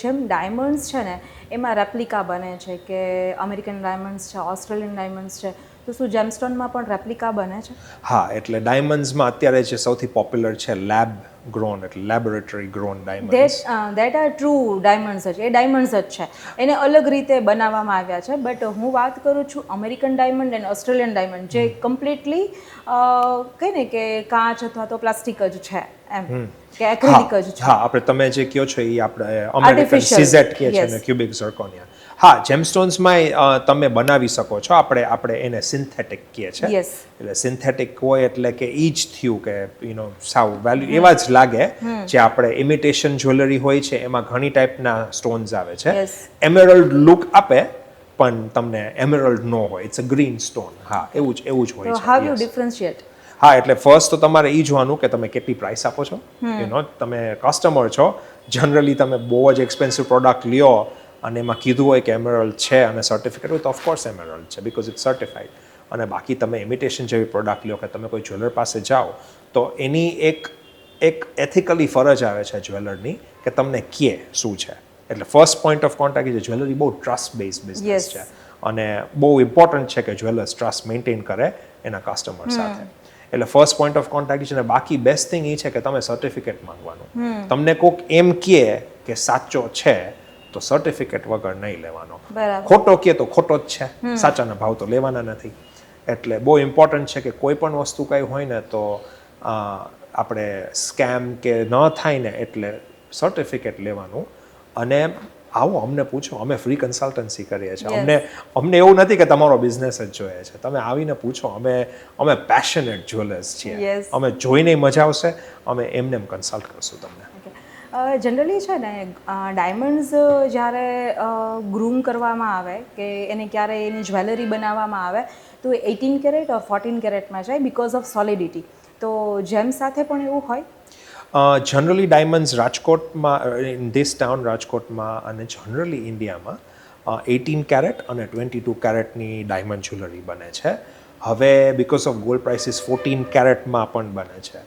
જેમ ડાયમંડ્સ છે ને એમાં રેપ્લિકા બને છે કે અમેરિકન ડાયમંડ્સ છે, ઓસ્ટ્રેલિયન ડાયમંડ્સ છે, તો શું જેમસ્ટોનમાં પણ રેપ્લિકા બને છે? હા, એટલે ડાયમંડ્સમાં અત્યારે જે સૌથી પોપ્યુલર છે લેબ ગ્રોન, એટલે laboratory grown diamonds. That are true diamonds જ, એ ડાયમંડ્સ જ છે, એને અલગ રીતે બનાવવામાં આવ્યા છે. બટ હું વાત કરું છું અમેરિકન ડાયમંડ અને ઓસ્ટ્રેલિયન ડાયમંડ, જે કમ્પ્લીટલી કહે ને કે કાચ અથવા તો પ્લાસ્ટિક જ છે એમ, કે એક્રિલિક જ છે. હા, આપણે તમે જે કહો છો એ આપણે અમેરિકન Artificial, સિઝેટ કહે છે yes. ને ક્યુબિક ઝર્કોનિયા. હા, જેમસ્ટોન્સમાં તમે બનાવી શકો છો. આપણે એને સિન્થેટિક કહે છે. Yes. એટલે સિન્થેટિક હોય એટલે કે ઈ જ થયું કે સાવ વેલ્યુ એવા જ લાગે. જે આપણે ઇમિટેશન જ્વેલરી હોય છે એમાં ઘણી ટાઈપના સ્ટોન્સ આવે છે. Yes. એમેરલ્ડ લુક આપે પણ તમને એમેરલ્ડ ન હોય, ઇટ્સ અ ગ્રીન સ્ટોન. હા, એવું જ હોય તો છે. How you yes. ડિફરન્શિએટ? હા, એટલે ફર્સ્ટ તો તમારે એ જોવાનું કે તમે કેટલી પ્રાઇસ આપો છો. તમે કસ્ટમર છો, જનરલી તમે બહુ જ એક્સપેન્સિવ પ્રોડક્ટ લ્યો અને એમાં કીધું હોય કે એમેરલ્ડ છે અને સર્ટિફિકેટ હોય તો ઓફકોર્સ એમેરલ્ડ છે, બિકોઝ ઇટ્સ સર્ટિફાઈડ. અને બાકી તમે ઇમિટેશન જેવી પ્રોડક્ટ લ્યો કે તમે કોઈ જ્વેલર પાસે જાઓ તો એની એક એથિકલી ફરજ આવે છે જ્વેલરની કે તમને કહે શું છે. એટલે ફર્સ્ટ પોઈન્ટ ઓફ કોન્ટેક્ટ છે જ્વેલરી બહુ ટ્રસ્ટ બેઝ બિઝનેસ Yes. છે અને બહુ ઇમ્પોર્ટન્ટ છે કે જ્વેલર્સ ટ્રસ્ટ મેન્ટેન કરે એના કસ્ટમર સાથે. એટલે ફર્સ્ટ પોઈન્ટ ઓફ કોન્ટેક્ટ છે. અને બાકી બેસ્ટ થિંગ એ છે કે તમે સર્ટિફિકેટ માંગવાનું. તમને કોઈક એમ કહે કે સાચો છે તો સર્ટિફિકેટ વગર નહીં લેવાનો. બરાબર. ખોટો કહે તો ખોટો જ છે, સાચાના ભાવ તો લેવાના નથી. એટલે બહુ ઇમ્પોર્ટન્ટ છે કે કોઈ પણ વસ્તુ કંઈ હોય ને તો આપણે સ્કેમ કે ન થાય ને એટલે સર્ટિફિકેટ લેવાનું. અને આવો અમને પૂછો, અમે ફ્રી કન્સલ્ટન્સી કરીએ છીએ. Yes. અમને એવું નથી કે તમારો બિઝનેસ જ જોઈએ છે, તમે આવીને પૂછો. અમે પેશનેટ જ્વેલર્સ છીએ. Yes. અમે જોઈને મજા આવશે, અમે એમને કન્સલ્ટ કરશું તમને. જનરલી છે ને ડાયમંડ્સ જ્યારે ગ્રૂમ કરવામાં આવે કે એને ક્યારે એની જ્વેલરી બનાવવામાં આવે તો 18 કેરેટ ઓર 14 કેરેટમાં જાય બિકોઝ ઓફ સોલિડિટી. તો જેમ સાથે પણ એવું હોય? જનરલી ડાયમંડ્સ રાજકોટમાં, ઇન ધીસ ટાઉન રાજકોટમાં અને જનરલી ઇન્ડિયામાં 18 કેરેટ અને 22 કેરેટની ડાયમંડ જ્વેલરી બને છે. હવે બિકોઝ ઓફ ગોલ્ડ પ્રાઇસીસ 14 કેરેટમાં પણ બને છે.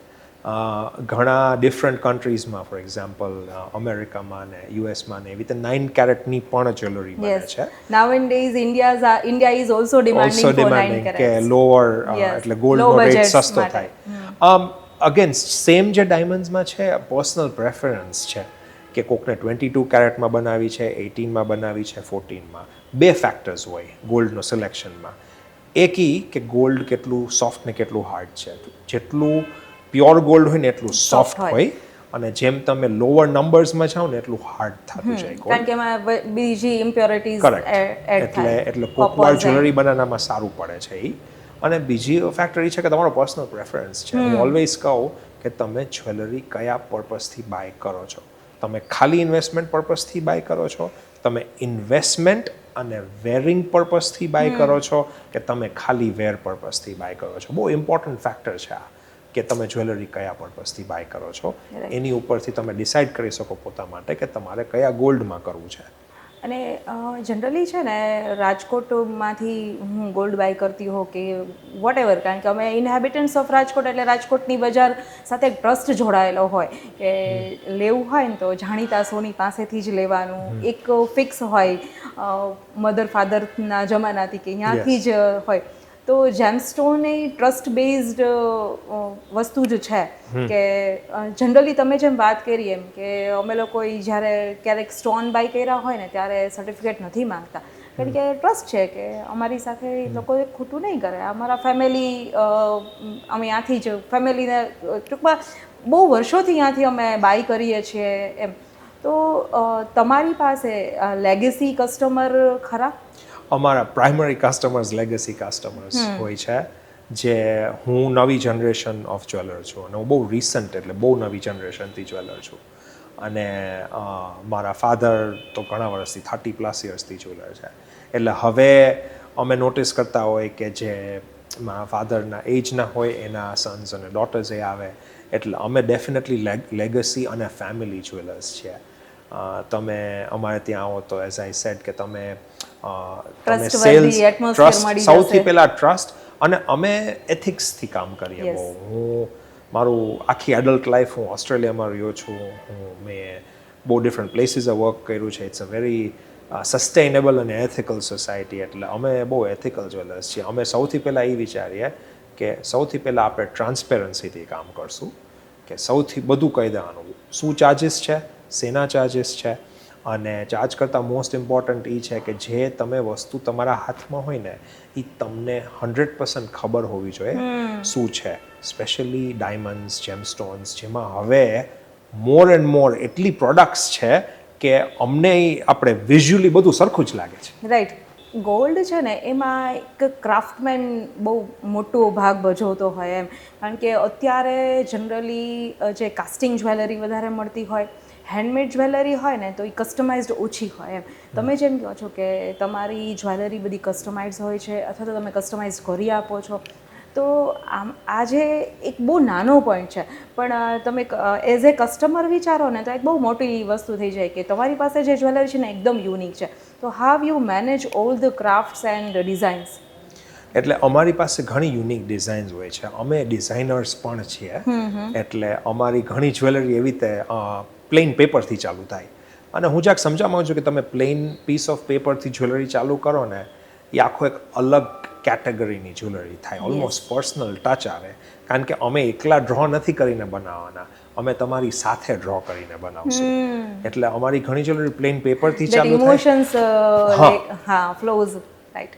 ઘણા ડિફરન્ટ કન્ટ્રીઝમાં, ફોર એક્ઝામ્પલ અમેરિકામાં ને યુએસમાં ને એવી રીતે 9 કેરેટની પણ જ્વેલરી બને Yes. છે. Nowadays India is also demanding also for 9 demanding કે carats. Lower, Yes. એટલે Low ગોલ્ડનો રેટ budgets સસ્તો માટે. થાય. અગેન સેમ જે ડાયમંડ્સમાં છે, પર્સનલ પ્રેફરન્સ છે કે કોકને 22 કેરેટમાં બનાવી છે, 18માં બનાવી છે, 14માં. બે ફેક્ટર્સ હોય ગોલ્ડનો સિલેક્શનમાં. એક ઈ કે ગોલ્ડ કેટલું સોફ્ટ ને કેટલું હાર્ડ છે. જેટલું પ્યોર ગોલ્ડ હોય ને એટલું સોફ્ટ હોય. હોય અને જેમ તમે લોઅર નંબર્સમાં જાઓ ને એટલું હાર્ડ થતું જાય કારણ ગોલ્ડ. કે એમાં બીજી ઇમ્પ્યોરિટીઝ કરેક્ટ. એડ થાય. એટલે Copper, કોકવાર zinc. જ્વેલરી બનાવવામાં સારું પડે છે એ. અને બીજી ફેક્ટર એ છે કે તમારો પર્સનલ પ્રેફરન્સ છે. હું ઓલવેઝ કહું કે તમે જ્વેલરી કયા પર્પઝથી બાય કરો છો. તમે ખાલી ઇન્વેસ્ટમેન્ટ પર્પઝથી બાય કરો છો, તમે ઇન્વેસ્ટમેન્ટ અને વેરિંગ પર્પઝથી બાય કરો છો, કે તમે ખાલી વેર પર્પઝથી બાય કરો છો. બહુ ઇમ્પોર્ટન્ટ ફેક્ટર છે આ, કે તમે જ્વેલરી કયા પર્પઝથી બાય કરો છો. Right. એની ઉપરથી તમે ડિસાઇડ કરી શકો પોતા માટે કે તમારે કયા ગોલ્ડમાં કરવું છે. અને જનરલી છે ને રાજકોટમાંથી હું ગોલ્ડ બાય કરતી હોઉં કે વોટ એવર, કારણ કે અમે ઇન્હેબિટન્ટ્સ ઓફ રાજકોટ એટલે રાજકોટની બજાર સાથે એક ટ્રસ્ટ જોડાયેલો હોય કે લેવું હોય ને તો જાણીતા સોની પાસેથી જ લેવાનું. એક ફિક્સ હોય મધર ફાધરના જમાનાથી કે ત્યાંથી જ હોય. તો જેમસ્ટોન એ ટ્રસ્ટ બેઝડ વસ્તુ જ છે કે જનરલી તમે જેમ વાત કરી એમ કે અમે લોકો જ્યારે ક્યારેક સ્ટોન બાય કર્યા હોય ને ત્યારે સર્ટિફિકેટ નથી માંગતા, કારણ કે ટ્રસ્ટ છે કે અમારી સાથે એ લોકો ખોટું નહીં કરે. અમારા ફેમિલી, અમે ત્યાંથી જ ફેમિલીને ટૂંકમાં બહુ વર્ષોથી ત્યાંથી અમે બાય કરીએ છીએ એમ. તો તમારી પાસે લેગેસી કસ્ટમર ખરા? અમારા પ્રાઇમરી કસ્ટમર્સ લેગસી કસ્ટમર્સ હોય છે, જે હું નવી જનરેશન ઓફ જ્વેલર છું અને હું બહુ રિસન્ટ, એટલે બહુ નવી જનરેશનથી જ્વેલર છું. અને મારા ફાધર તો ઘણા વર્ષથી 30+ યર્સથી જ્વેલર છે. એટલે હવે અમે નોટિસ કરતા હોય કે જે મારા ફાધરના એજના હોય એના સન્સ અને ડોટર્સ એ આવે. એટલે અમે ડેફિનેટલી લેગસી અને ફેમિલી જ્વેલર્સ છીએ. તમે અમારે ત્યાં આવો તો એઝ આઈ સેડ કે તમે Trustworthy atmosphere મળી જશે. સૌથી પહેલા ટ્રસ્ટ, અને અમે એથિક્સથી કામ કરીએ Yes. બહુ. હું મારું આખી એડલ્ટ લાઈફ હું ઓસ્ટ્રેલિયામાં રહ્યો છું. મેં બહુ ડિફરન્ટ પ્લેસીસે વર્ક કર્યું છે. ઇટ્સ અ વેરી સસ્ટેનેબલ અને એથિકલ સોસાયટી, એટલે અમે બહુ એથિકલ જ્વેલર્સ છીએ. અમે સૌથી પહેલાં એ વિચારીએ કે સૌથી પહેલાં આપણે ટ્રાન્સપેરન્સીથી કામ કરશું, કે સૌથી બધું કહી દેવાનું શું ચાર્જિસ છે, શેના ચાર્જિસ છે, અને ચાર્જ કરતાં મોસ્ટ ઇમ્પોર્ટન્ટ એ છે કે જે તમે વસ્તુ તમારા હાથમાં હોય ને એ તમને 100% ખબર હોવી જોઈએ શું છે. સ્પેશિયલી ડાયમંડ્સ, જેમસ્ટોન્સ, જેમાં હવે મોર એન્ડ મોર એટલી પ્રોડક્ટ્સ છે કે અમને આપણે વિઝ્યુઅલી બધું સરખું જ લાગે છે. રાઈટ. ગોલ્ડ છે ને એમાં એક ક્રાફ્ટમેન બહુ મોટો ભાગ ભજવતો હોય એમ, કારણ કે અત્યારે જનરલી જે કાસ્ટિંગ જ્વેલરી વધારે મળતી હોય, હેન્ડમેડ જ્વેલરી હોય ને તો એ કસ્ટમાઇઝડ ઓછી હોય એમ. તમે જેમ કહો છો કે તમારી જ્વેલરી બધી કસ્ટમાઇઝ હોય છે અથવા તો તમે કસ્ટમાઇઝ કરી આપો છો, તો આજે એક બહુ નાનો પોઈન્ટ છે, પણ તમે એઝ એ કસ્ટમર વિચારો ને તો એક બહુ મોટી વસ્તુ થઈ જાય કે તમારી પાસે જે જ્વેલરી છે ને એકદમ યુનિક છે. તો how you manage all the crafts and designs? એટલે અમારી પાસે ઘણી યુનિક ડિઝાઇન્સ હોય છે. અમે ડિઝાઇનર્સ પણ છીએ, એટલે અમારી ઘણી જ્વેલરી એવી રીતે પ્લેન પેપરથી ચાલુ થાય. અને હું જ્યાંક સમજવા માંગુ છું કે તમે પ્લેન પીસ ઓફ પેપરથી જ્વેલરી ચાલુ કરો ને એ આખો એક અલગ કેટેગરીની જ્વેલરી થાય, ઓલમોસ્ટ પર્સનલ ટચ આવે. કારણ કે અમે એકલા ડ્રો નથી કરીને બનાવવાના, અમે તમારી સાથે ડ્રો કરીને બનાવશું. એટલે અમારી ઘણી જ્વેલરી પ્લેન પેપરથી ચાલુ થાય. ઇમોશન્સ, હા, ફ્લોઝ, રાઈટ.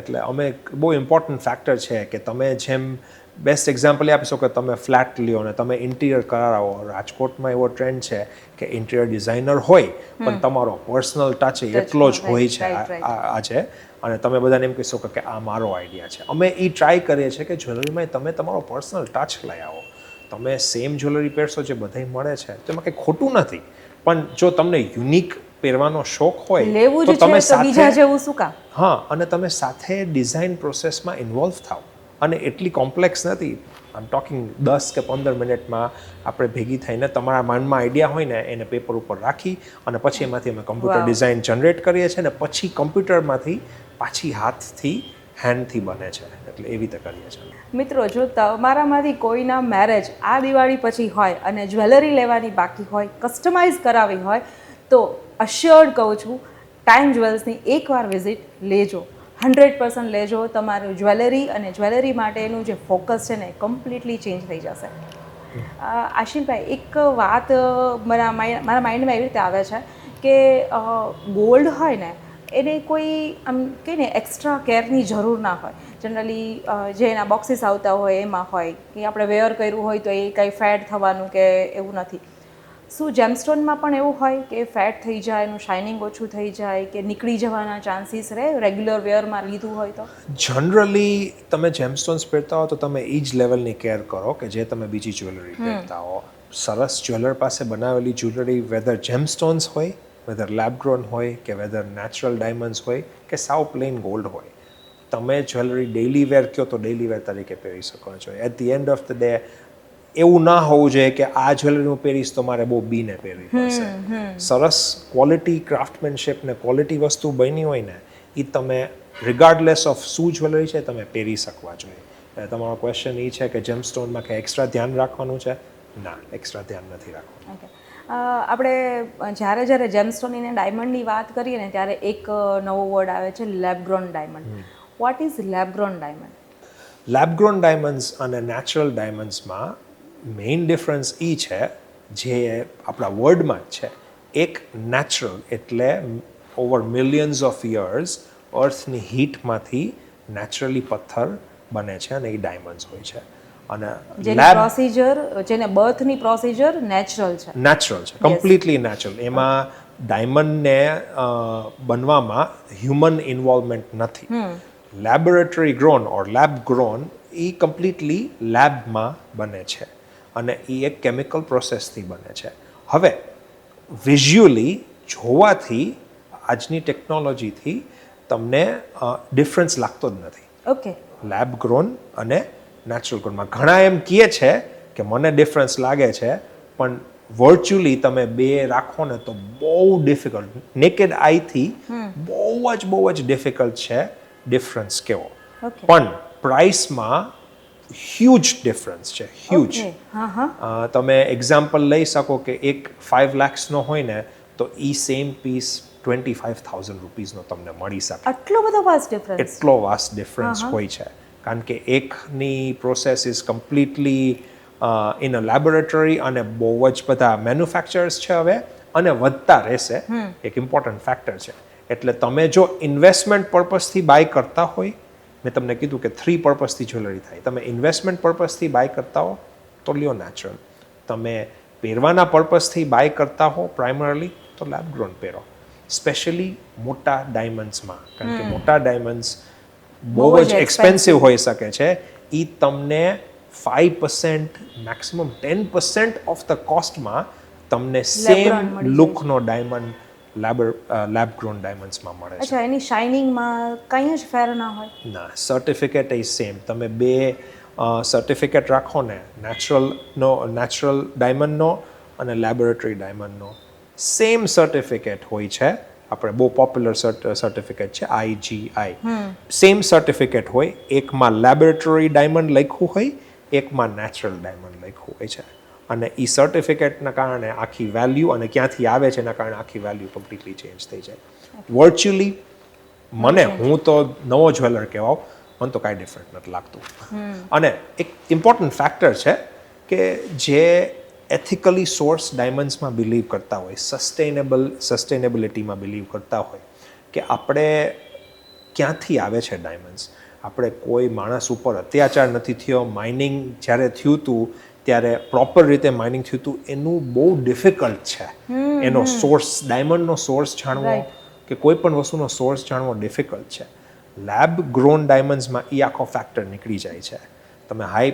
એટલે અમે બહુ ઇમ્પોર્ટન્ટ ફેક્ટર છે કે તમે જેમ બેસ્ટ એક્ઝામ્પલ એ આપી શકો કે તમે ફ્લેટ લ્યો ને તમે ઇન્ટિરિયર કરાવો. રાજકોટમાં એવો ટ્રેન્ડ છે કે ઇન્ટિરિયર ડિઝાઇનર હોય પણ તમારો પર્સનલ ટચ એટલો જ હોય છે આજે, અને તમે બધાને એમ કહેશો કે આ મારો આઈડિયા છે. અમે એ ટ્રાય કરીએ છીએ કે જ્વેલરીમાં તમે તમારો પર્સનલ ટચ લઈ આવો. તમે સેમ જ્વેલરી પહેરશો જે બધાય મળે છે તો એમાં કંઈ ખોટું નથી, પણ જો તમને યુનિક પહેરવાનો શોખ હોય તો તમે બીજા જેવું શું કામ. હા, અને તમે સાથે ડિઝાઇન પ્રોસેસમાં ઇન્વોલ્વ થાવ. અને એટલી કોમ્પ્લેક્સ નથી. આમ ટોકિંગ 10 કે 15 મિનિટમાં આપણે ભેગી થઈને તમારા માઇન્ડમાં આઈડિયા હોય ને એને પેપર ઉપર રાખી અને પછી એમાંથી અમે કમ્પ્યુટર ડિઝાઇન જનરેટ કરીએ છીએ ને પછી કમ્પ્યુટરમાંથી પાછી હાથથી હેન્ડથી બને છે. એટલે એવી રીતે કરીએ છીએ. મિત્રો, જો તમારામાંથી કોઈના મેરેજ આ દિવાળી પછી હોય અને જ્વેલરી લેવાની બાકી હોય, કસ્ટમાઇઝ કરાવી હોય, તો અશ્યોર્ડ કહું છું ટાઈમ જ્વેલ્સની એકવાર વિઝિટ લેજો, 100% લેજો. તમારું જ્વેલરી અને જ્વેલરી માટેનું જે ફોકસ છે ને કમ્પ્લીટલી ચેન્જ થઈ જશે. આશિલભાઈ, એક વાત મારા માઇન્ડમાં એવી રીતે આવે છે કે ગોલ્ડ હોય ને એને કોઈ આમ કહે ને એક્સ્ટ્રા કેરની જરૂર ના હોય. જનરલી જે એના બોક્સીસ આવતા હોય એમાં હોય કે આપણે વેર કર્યું હોય તો એ કંઈ ફેડ થવાનું કે એવું નથી. શું જેમસ્ટોનમાં પણ એવું હોય કે ફેડ થઈ જાય, એનું શાઇનિંગ ઓછું થઈ જાય કે નીકળી જવાના ચાન્સીસ રહે રેગ્યુલર વેરમાં લીધું હોય તો? જનરલી તમે જેમસ્ટોન્સ પહેરતા હો તો તમે એ જ લેવલની કેર કરો કે જે તમે બીજી જ્વેલરી પહેરતા હો. સરસ જ્વેલર પાસે બનાવેલી જ્વેલરી વેધર જેમસ્ટોન્સ હોય, વેધર લેબ ગ્રોન હોય કે વેધર નેચરલ ડાયમંડ્સ હોય કે સાવ પ્લેન ગોલ્ડ હોય, તમે જ્વેલરી ડેઇલી વેર કહો તો ડેઇલી વેર તરીકે પહેરી શકો છો. At the end of the day એવું ના હોવું જોઈએ કે આ જ્વેલરી હું પહેરીશ તો મારે બહુ બીને પહેરવી પડશે. સરસ ક્વોલિટી ક્રાફ્ટમેનશિપ ને ક્વોલિટી વસ્તુ બની હોય ને એ તમે રિગાર્ડલેસ ઓફ શું જ્વેલરી છે તમે પહેરી શકવા જોઈએ. તમારો ક્વેશ્ચન એ છે કે જેમસ્ટોનમાં કંઈ એક્સ્ટ્રા ધ્યાન રાખવાનું છે? ના, એક્સ્ટ્રા ધ્યાન નથી રાખવાનું. ઓકે. આપણે જ્યારે જેમસ્ટોન અને ડાયમંડની વાત કરીએ ને ત્યારે એક નવો વર્ડ આવે છે, lab grown diamond. What is lab grown diamond? Lab grown diamonds અને નેચરલ ડાયમંડ્સમાં મેઇન ડિફરન્સ એ છે જે આપણા વર્લ્ડમાં જ છે. એક નેચરલ એટલે ઓવર મિલિયન્સ ઓફ યર્સ અર્થની હીટમાંથી નેચરલી પથ્થર બને છે અને એ ડાયમંડ્સ હોય છે. અને જેની પ્રોસિજર, જેને બર્થની પ્રોસિજર નેચરલ છે. નેચરલ છે, કમ્પ્લીટલી નેચરલ. એમાં ડાયમંડને બનવામાં હ્યુમન ઇન્વોલ્વમેન્ટ નથી. લેબોરેટરી ગ્રોન ઓર લેબ ગ્રોન એ કમ્પ્લીટલી લેબમાં બને છે અને એ એક કેમિકલ પ્રોસેસથી બને છે. હવે વિઝ્યુઅલી જોવાથી આજની ટેકનોલોજીથી તમને ડિફરન્સ લાગતો જ નથી. ઓકે. લેબ ગ્રોન અને નેચરલ ગ્રોનમાં ઘણા એમ કહે છે કે મને ડિફરન્સ લાગે છે, પણ વર્ચ્યુઅલી તમે બે રાખો ને તો બહુ ડિફિકલ્ટ, નેકેડ આઈથી બહુ જ ડિફિકલ્ટ છે ડિફરન્સ કેવો. પણ પ્રાઇસમાં હ્યુજ ડિફરન્સ છે, હ્યુજ. તમે એક્ઝામ્પલ લઈ શકો કે એક 5 lakhsનો હોય ને તો એ સેમ પીસ 25,000 રૂપીઝનો તમને મળી શકે. આટલો બધો વાસ્ટ ડિફરન્સ? એટલો વાસ્ટ ડિફરન્સ હોય છે, કારણ કે એકની process is completely in a laboratory અને બહુ જ બધા મેન્યુફેક્ચરર્સ છે હવે, અને વધતા રહેશે. એક ઇમ્પોર્ટન્ટ ફેક્ટર છે. એટલે તમે જો ઇન્વેસ્ટમેન્ટ પર્પઝથી બાય કરતા હોય, મેં તમને કીધું કે 3 પર્પઝથી જ્વેલરી થાય. તમે ઇન્વેસ્ટમેન્ટ પર્પઝથી બાય કરતા હો તો લ્યો નેચરલ. તમે પહેરવાના પર્પઝથી બાય કરતા હો પ્રાઇમરલી તો લેબ ગ્રોન પહેરો. સ્પેશિયલી મોટા ડાયમંડ્સમાં, કારણ કે મોટા ડાયમંડ્સ બહુ જ એક્સપેન્સિવ હોઈ શકે છે. એ તમને 5% મેક્સિમમ 10% ઓફ ધ કોસ્ટમાં તમને સેમ લુકનો ડાયમંડ લેબ ગ્રોન ડાયમંડ્સમાં મળે છે. અચ્છા, એની શાઇનિંગમાં કંઈ જ ફેર ના હોય? ના, સર્ટિફિકેટ એ સેમ. તમે 2 સર્ટિફિકેટ રાખો ને, નેચરલ ડાયમંડનો અને લેબોરેટરી ડાયમંડનો, સેમ સર્ટિફિકેટ હોય છે. આપણે બહુ પોપ્યુલર સર્ટિફિકેટ છે IGI. સેમ સર્ટિફિકેટ હોય, એકમાં લેબોરેટરી ડાયમંડ લખ્યું હોય, એકમાં નેચરલ ડાયમંડ લખ્યું હોય છે. અને એ સર્ટિફિકેટના કારણે આખી વેલ્યુ અને ક્યાંથી આવે છે એના કારણે આખી વેલ્યુ કમ્પ્લીટલી ચેન્જ થઈ જાય. વર્ચ્યુઅલી હું તો નવો જ્વેલર કહેવાઉં, મને તો કાંઈ ડિફરન્ટ નથી લાગતું. અને એક ઇમ્પોર્ટન્ટ ફેક્ટર છે કે જે એથિકલી સોર્સ ડાયમંડ્સમાં બિલીવ કરતા હોય, સસ્ટેનેબિલિટીમાં બિલીવ કરતા હોય, કે આપણે ક્યાંથી આવે છે ડાયમંડ્સ, આપણે કોઈ માણસ ઉપર અત્યાચાર નથી થયો, માઇનિંગ જ્યારે થયું હતું ત્યારે પ્રોપર રીતે માઇનિંગ થયું હતું, એનું બહુ ડિફિકલ્ટ છે. એનો સોર્સ, ડાયમંડનો સોર્સ જાણવો કે કોઈ પણ વસ્તુનો સોર્સ જાણવો ડિફિકલ્ટ છે. લેબ ગ્રોન ડાયમંડ્સમાં એ આખો ફેક્ટર નીકળી જાય છે. તમે હાઈ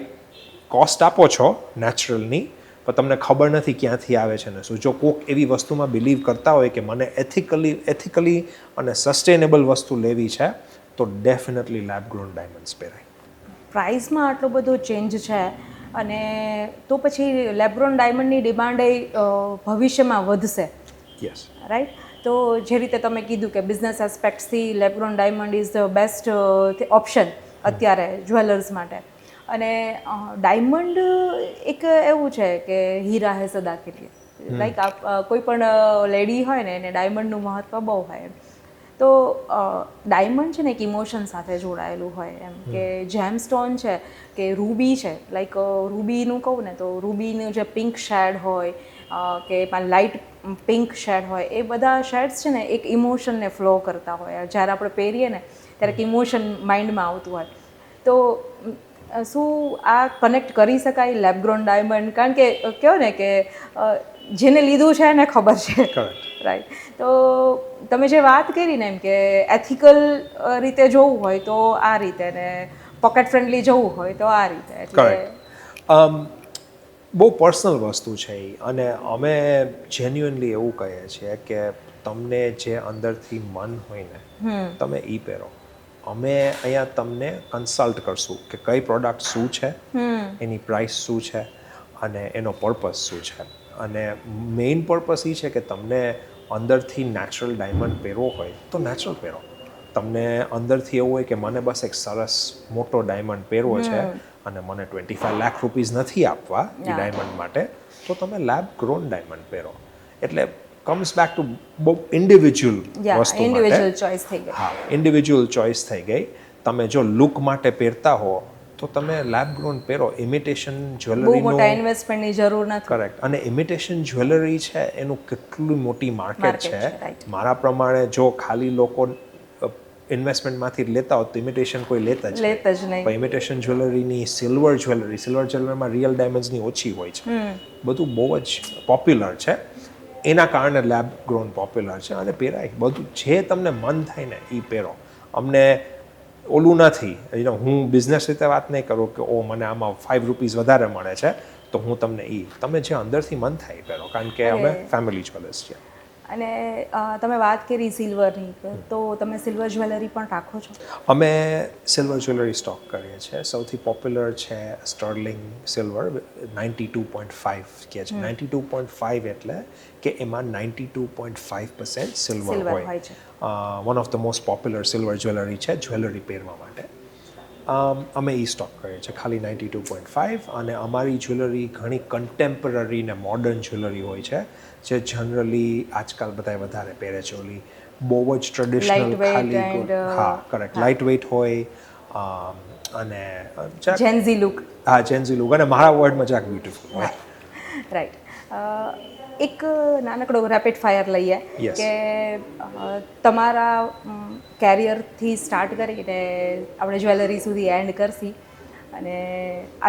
કોસ્ટ આપો છો નેચરલની, પણ તમને ખબર નથી ક્યાંથી આવે છે ને શું. જો કોઈક એવી વસ્તુમાં બિલીવ કરતા હોય કે મને એથિકલી અને સસ્ટેનેબલ વસ્તુ લેવી છે, તો ડેફિનેટલી લેબ ગ્રોન ડાયમંડ્સ પહેરાય. પ્રાઇસમાં આટલો બધો ચેન્જ છે, અને તો પછી લેબ ગ્રોન ડાયમંડની ડિમાન્ડ એ ભવિષ્યમાં વધશે, યસ, રાઈટ? તો જે રીતે તમે કીધું કે બિઝનેસ એસ્પેક્ટથી lab grown diamond is the best option અત્યારે જ્વેલર્સ માટે. અને ડાયમંડ એક એવું છે કે હીરા હે સદા કે લીએ, લાઈક કોઈ પણ લેડી હોય ને એને ડાયમંડનું મહત્વ બહુ હોય. તો ડાયમંડ છે ને એક ઇમોશન સાથે જોડાયેલું હોય, એમ કે જેમ સ્ટોન છે કે રૂબી છે, લાઈક રૂબીનું કહું ને તો રૂબીનું જે પિંક શેડ હોય કે લાઇટ પિંક શેડ હોય, એ બધા શેડ્સ છે ને એક ઇમોશનને ફ્લો કરતા હોય. જ્યારે આપણે પહેરીએ ને ત્યારે એક ઇમોશન માઇન્ડમાં આવતું હોય. તો શું આ કનેક્ટ કરી શકાય લેબ ગ્રોન ડાયમંડ? કારણ કે કહો ને કે જેને લીધું છે એને ખબર છે, રાઈટ? તો તમે જે વાત કરી ને એમ કે એથિકલ રીતે જોવું હોય તો આ રીતે, ને પોકેટ ફ્રેન્ડલી જોવું હોય તો આ રીતે. એટલે બહુ પર્સનલ વસ્તુ છે એ, અને અમે જેન્યુઅનલી એવું કહીએ છીએ કે તમને જે અંદરથી મન હોય ને તમે એ પહેરો. અમે અહીંયા તમને કન્સલ્ટ કરશું કે કઈ પ્રોડક્ટ શું છે, એની પ્રાઇસ શું છે અને એનો પર્પસ શું છે. અને મેઇન પર્પસ એ છે કે તમને અંદરથી નેચરલ ડાયમંડ પહેરવો હોય તો નેચરલ પહેરો. તમને અંદરથી એવું હોય કે મને બસ એક સરસ મોટો ડાયમંડ પહેરવો છે અને મને 25 લાખ રૂપીઝ નથી આપવા એ ડાયમંડ માટે, તો તમે લેબ ગ્રોન ડાયમંડ પહેરો. એટલે કમ્સ બેક ટુ બહુ ઇન્ડિવિજ્યુઅલ વસ્તુ, ઇન્ડિવિજ્યુઅલ ચોઇસ થઈ ગઈ. હા, ઇન્ડિવિજ્યુઅલ ચોઇસ થઈ ગઈ. તમે જો લુક માટે પહેરતા હો તો તમે લેબ ગ્રોન પહેરો. ઇમિટેશન જ્વેલરીનો બહુ મોટા ઇન્વેસ્ટમેન્ટની જરૂર નથી. કરેક્ટ. અને ઇમિટેશન જ્વેલરી છે એનું કેટલું મોટી માર્કેટ છે. મારા પ્રમાણે જો ખાલી લોકો ઇન્વેસ્ટમેન્ટમાંથી લેતા હોત તો ઇમિટેશન કોઈ લેતા જ નહીં. પણ ઇમિટેશન જ્વેલરીની સિલ્વર જ્વેલરીમાં રિયલ ડાયમંડ્સની ઓછી હોય છે. બધું બહુ જ પોપ્યુલર છે. એના કારણે લેબ ગ્રોન પોપ્યુલર છે અને પહેરાય. બધું જે તમને મન થાય ને એ પહેરો. અમને ઓલું નથી, હું બિઝનેસ રીતે વાત નહીં કરું કે ઓ મને આમાં 5 રૂપીઝ વધારે મળે છે તો હું તમને તમે જે અંદરથી મન થાય એ પહેરો, કારણ કે અમે ફેમિલી જ્વેલર્સ છીએ. અને તમે વાત કરી સિલ્વરની, તો તમે સિલ્વર જ્વેલરી પણ રાખો છો? અમે સિલ્વર જ્વેલરી સ્ટોક કરીએ છીએ. સૌથી પોપ્યુલર છે સ્ટર્લિંગ સિલ્વર 92.5 કહે છે. 92.5 એટલે કે એમાં 92.5% સિલ્વર હોય. One of the most popular silver jewellery છે જ્વેલરી પહેરવા માટે. અમે ઈ સ્ટોક કરીએ છીએ ખાલી 92.5 અને અમારી જ્વેલરી ઘણી કન્ટેમ્પરરી ને મોડર્ન જ્વેલરી હોય છે જે જનરલી આજકાલ બધા વધારે પહેરે છે ઓલી બહુ જ ટ્રેડિશનલ Lightweight ખાલી and, હા કરેક્ટ લાઇટ વેઇટ હોય અને જેન્ઝી લુક. હા જેન્ઝી લુક અને મારા વર્ડમાં જરાક બ્યુટીફુલ હોય રાઈટ. એક નાનકડો રેપિડ ફાયર લઈએ Yes. કે તમારા કેરિયરથી સ્ટાર્ટ કરીને આપણે જ્વેલરી સુધી એન્ડ કરશી અને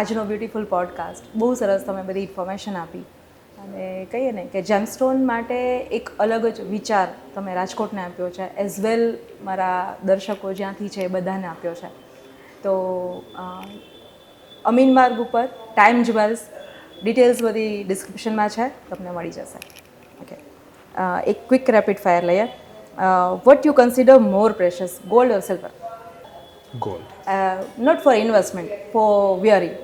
આજનો બ્યુટીફુલ પોડકાસ્ટ બહુ સરસ તમે બધી ઇન્ફોર્મેશન આપી અને કહીએ ને કે જેમસ્ટોન માટે એક અલગ જ વિચાર તમે રાજકોટને આપ્યો છે એઝ વેલ મારા દર્શકો જ્યાંથી છે એ બધાને આપ્યો છે. તો અમીન માર્ગ ઉપર ટાઈમ જ્વેલ્સ ડિટેલ્સ બધી ડિસ્ક્રિપ્શનમાં છે, તમને મળી જશે. ઓકે, એક ક્વિક રેપિડ ફાયર લઈએ. What you consider more precious, gold or silver? Gold. Not for investment, for wearing.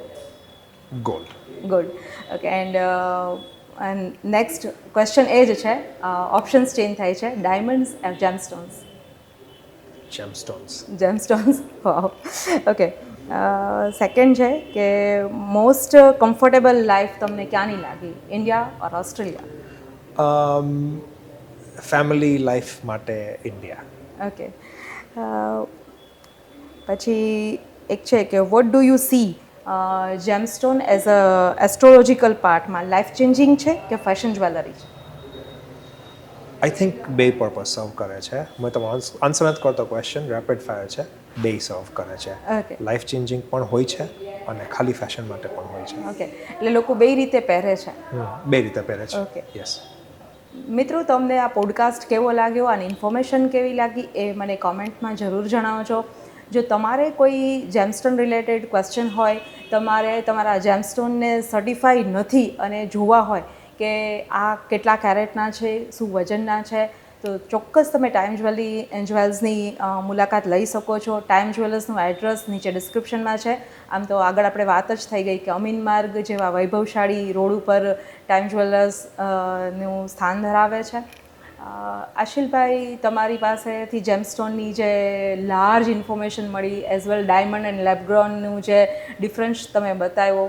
Gold. Good. Okay, and next question એ જ છે, ઓપ્શન્સ ચેન્જ થાય છે, diamonds and gemstones. Gemstones. Gemstones. Wow. Okay, second છે કે most comfortable life તમને ક્યાંની લાગી, India or Australia? Family life માટે ઇન્ડિયા. ઓકે, પછી એક છે કે what do you see gemstone as a એસ્ટ્રોલોજીકલ પાર્ટમાં life changing છે કે ફેશન જ્વેલરી છે? આઈ થિંક બે પર્પઝ સર્વ કરે છે. મેં તમે આન્સર નથી કરતો ક્વેશ્ચન, રેપિડ ફાયર છે, બે સર્વ કરે છે. Okay. લાઈફ ચેન્જિંગ પણ હોય છે અને ખાલી ફેશન માટે પણ હોય છે. ઓકે, એટલે લોકો બે રીતે પહેરે છે. બે રીતે પહેરે છે. Okay. યસ. મિત્રો, તમને આ પોડકાસ્ટ કેવો લાગ્યો અને ઇન્ફોર્મેશન કેવી લાગી એ મને કોમેન્ટમાં જરૂર જણાવજો. જો તમારે કોઈ જેમસ્ટોન રિલેટેડ ક્વેશ્ચન હોય, તમારે તમારા જેમસ્ટોનને સર્ટિફાઈ નથી અને જોવા હોય કે આ કેટલા કેરેટના છે, શું વજનના છે, તો ચોક્કસ તમે ટાઈમ જ્વેલ્સની મુલાકાત લઈ શકો છો. ટાઈમ જ્વેલર્સનું એડ્રેસ નીચે ડિસ્ક્રિપ્શનમાં છે. આમ તો આગળ આપણે વાત જ થઈ ગઈ કે અમીન માર્ગ જેવા વૈભવશાળી રોડ ઉપર ટાઈમ જ્વેલર્સ નું સ્થાન ધરાવે છે. આશિલભાઈ, તમારી પાસેથી જેમસ્ટોનની જે લાર્જ ઇન્ફોર્મેશન મળી એઝ વેલ ડાયમંડ એન્ડ લેબગ્રોનનું જે ડિફરન્સ તમે બતાવ્યો,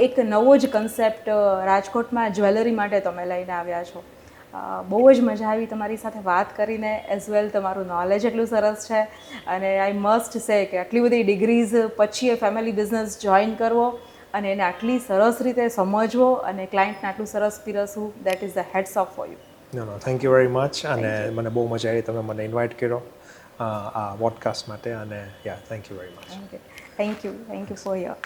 એક નવો જ કન્સેપ્ટ રાજકોટમાં જ્વેલરી માટે તમે લઈને આવ્યા છો. બહુ જ મજા આવી તમારી સાથે વાત કરીને. એઝ વેલ તમારું નોલેજ એટલું સરસ છે અને આઈ મસ્ટ સે કે આટલી બધી ડિગ્રીઝ પછી એ ફેમિલી બિઝનેસ જોઈન કરવો અને એને આટલી સરસ રીતે સમજવો અને ક્લાયન્ટને આટલું સરસ પીરસવું, that is the hats off for you. No thank you very much અને મને બહુ મજા આવી તમે મને ઇન્વાઇટ કર્યો આ પોડકાસ્ટ માટે અને yeah thank you very much. Thank you for your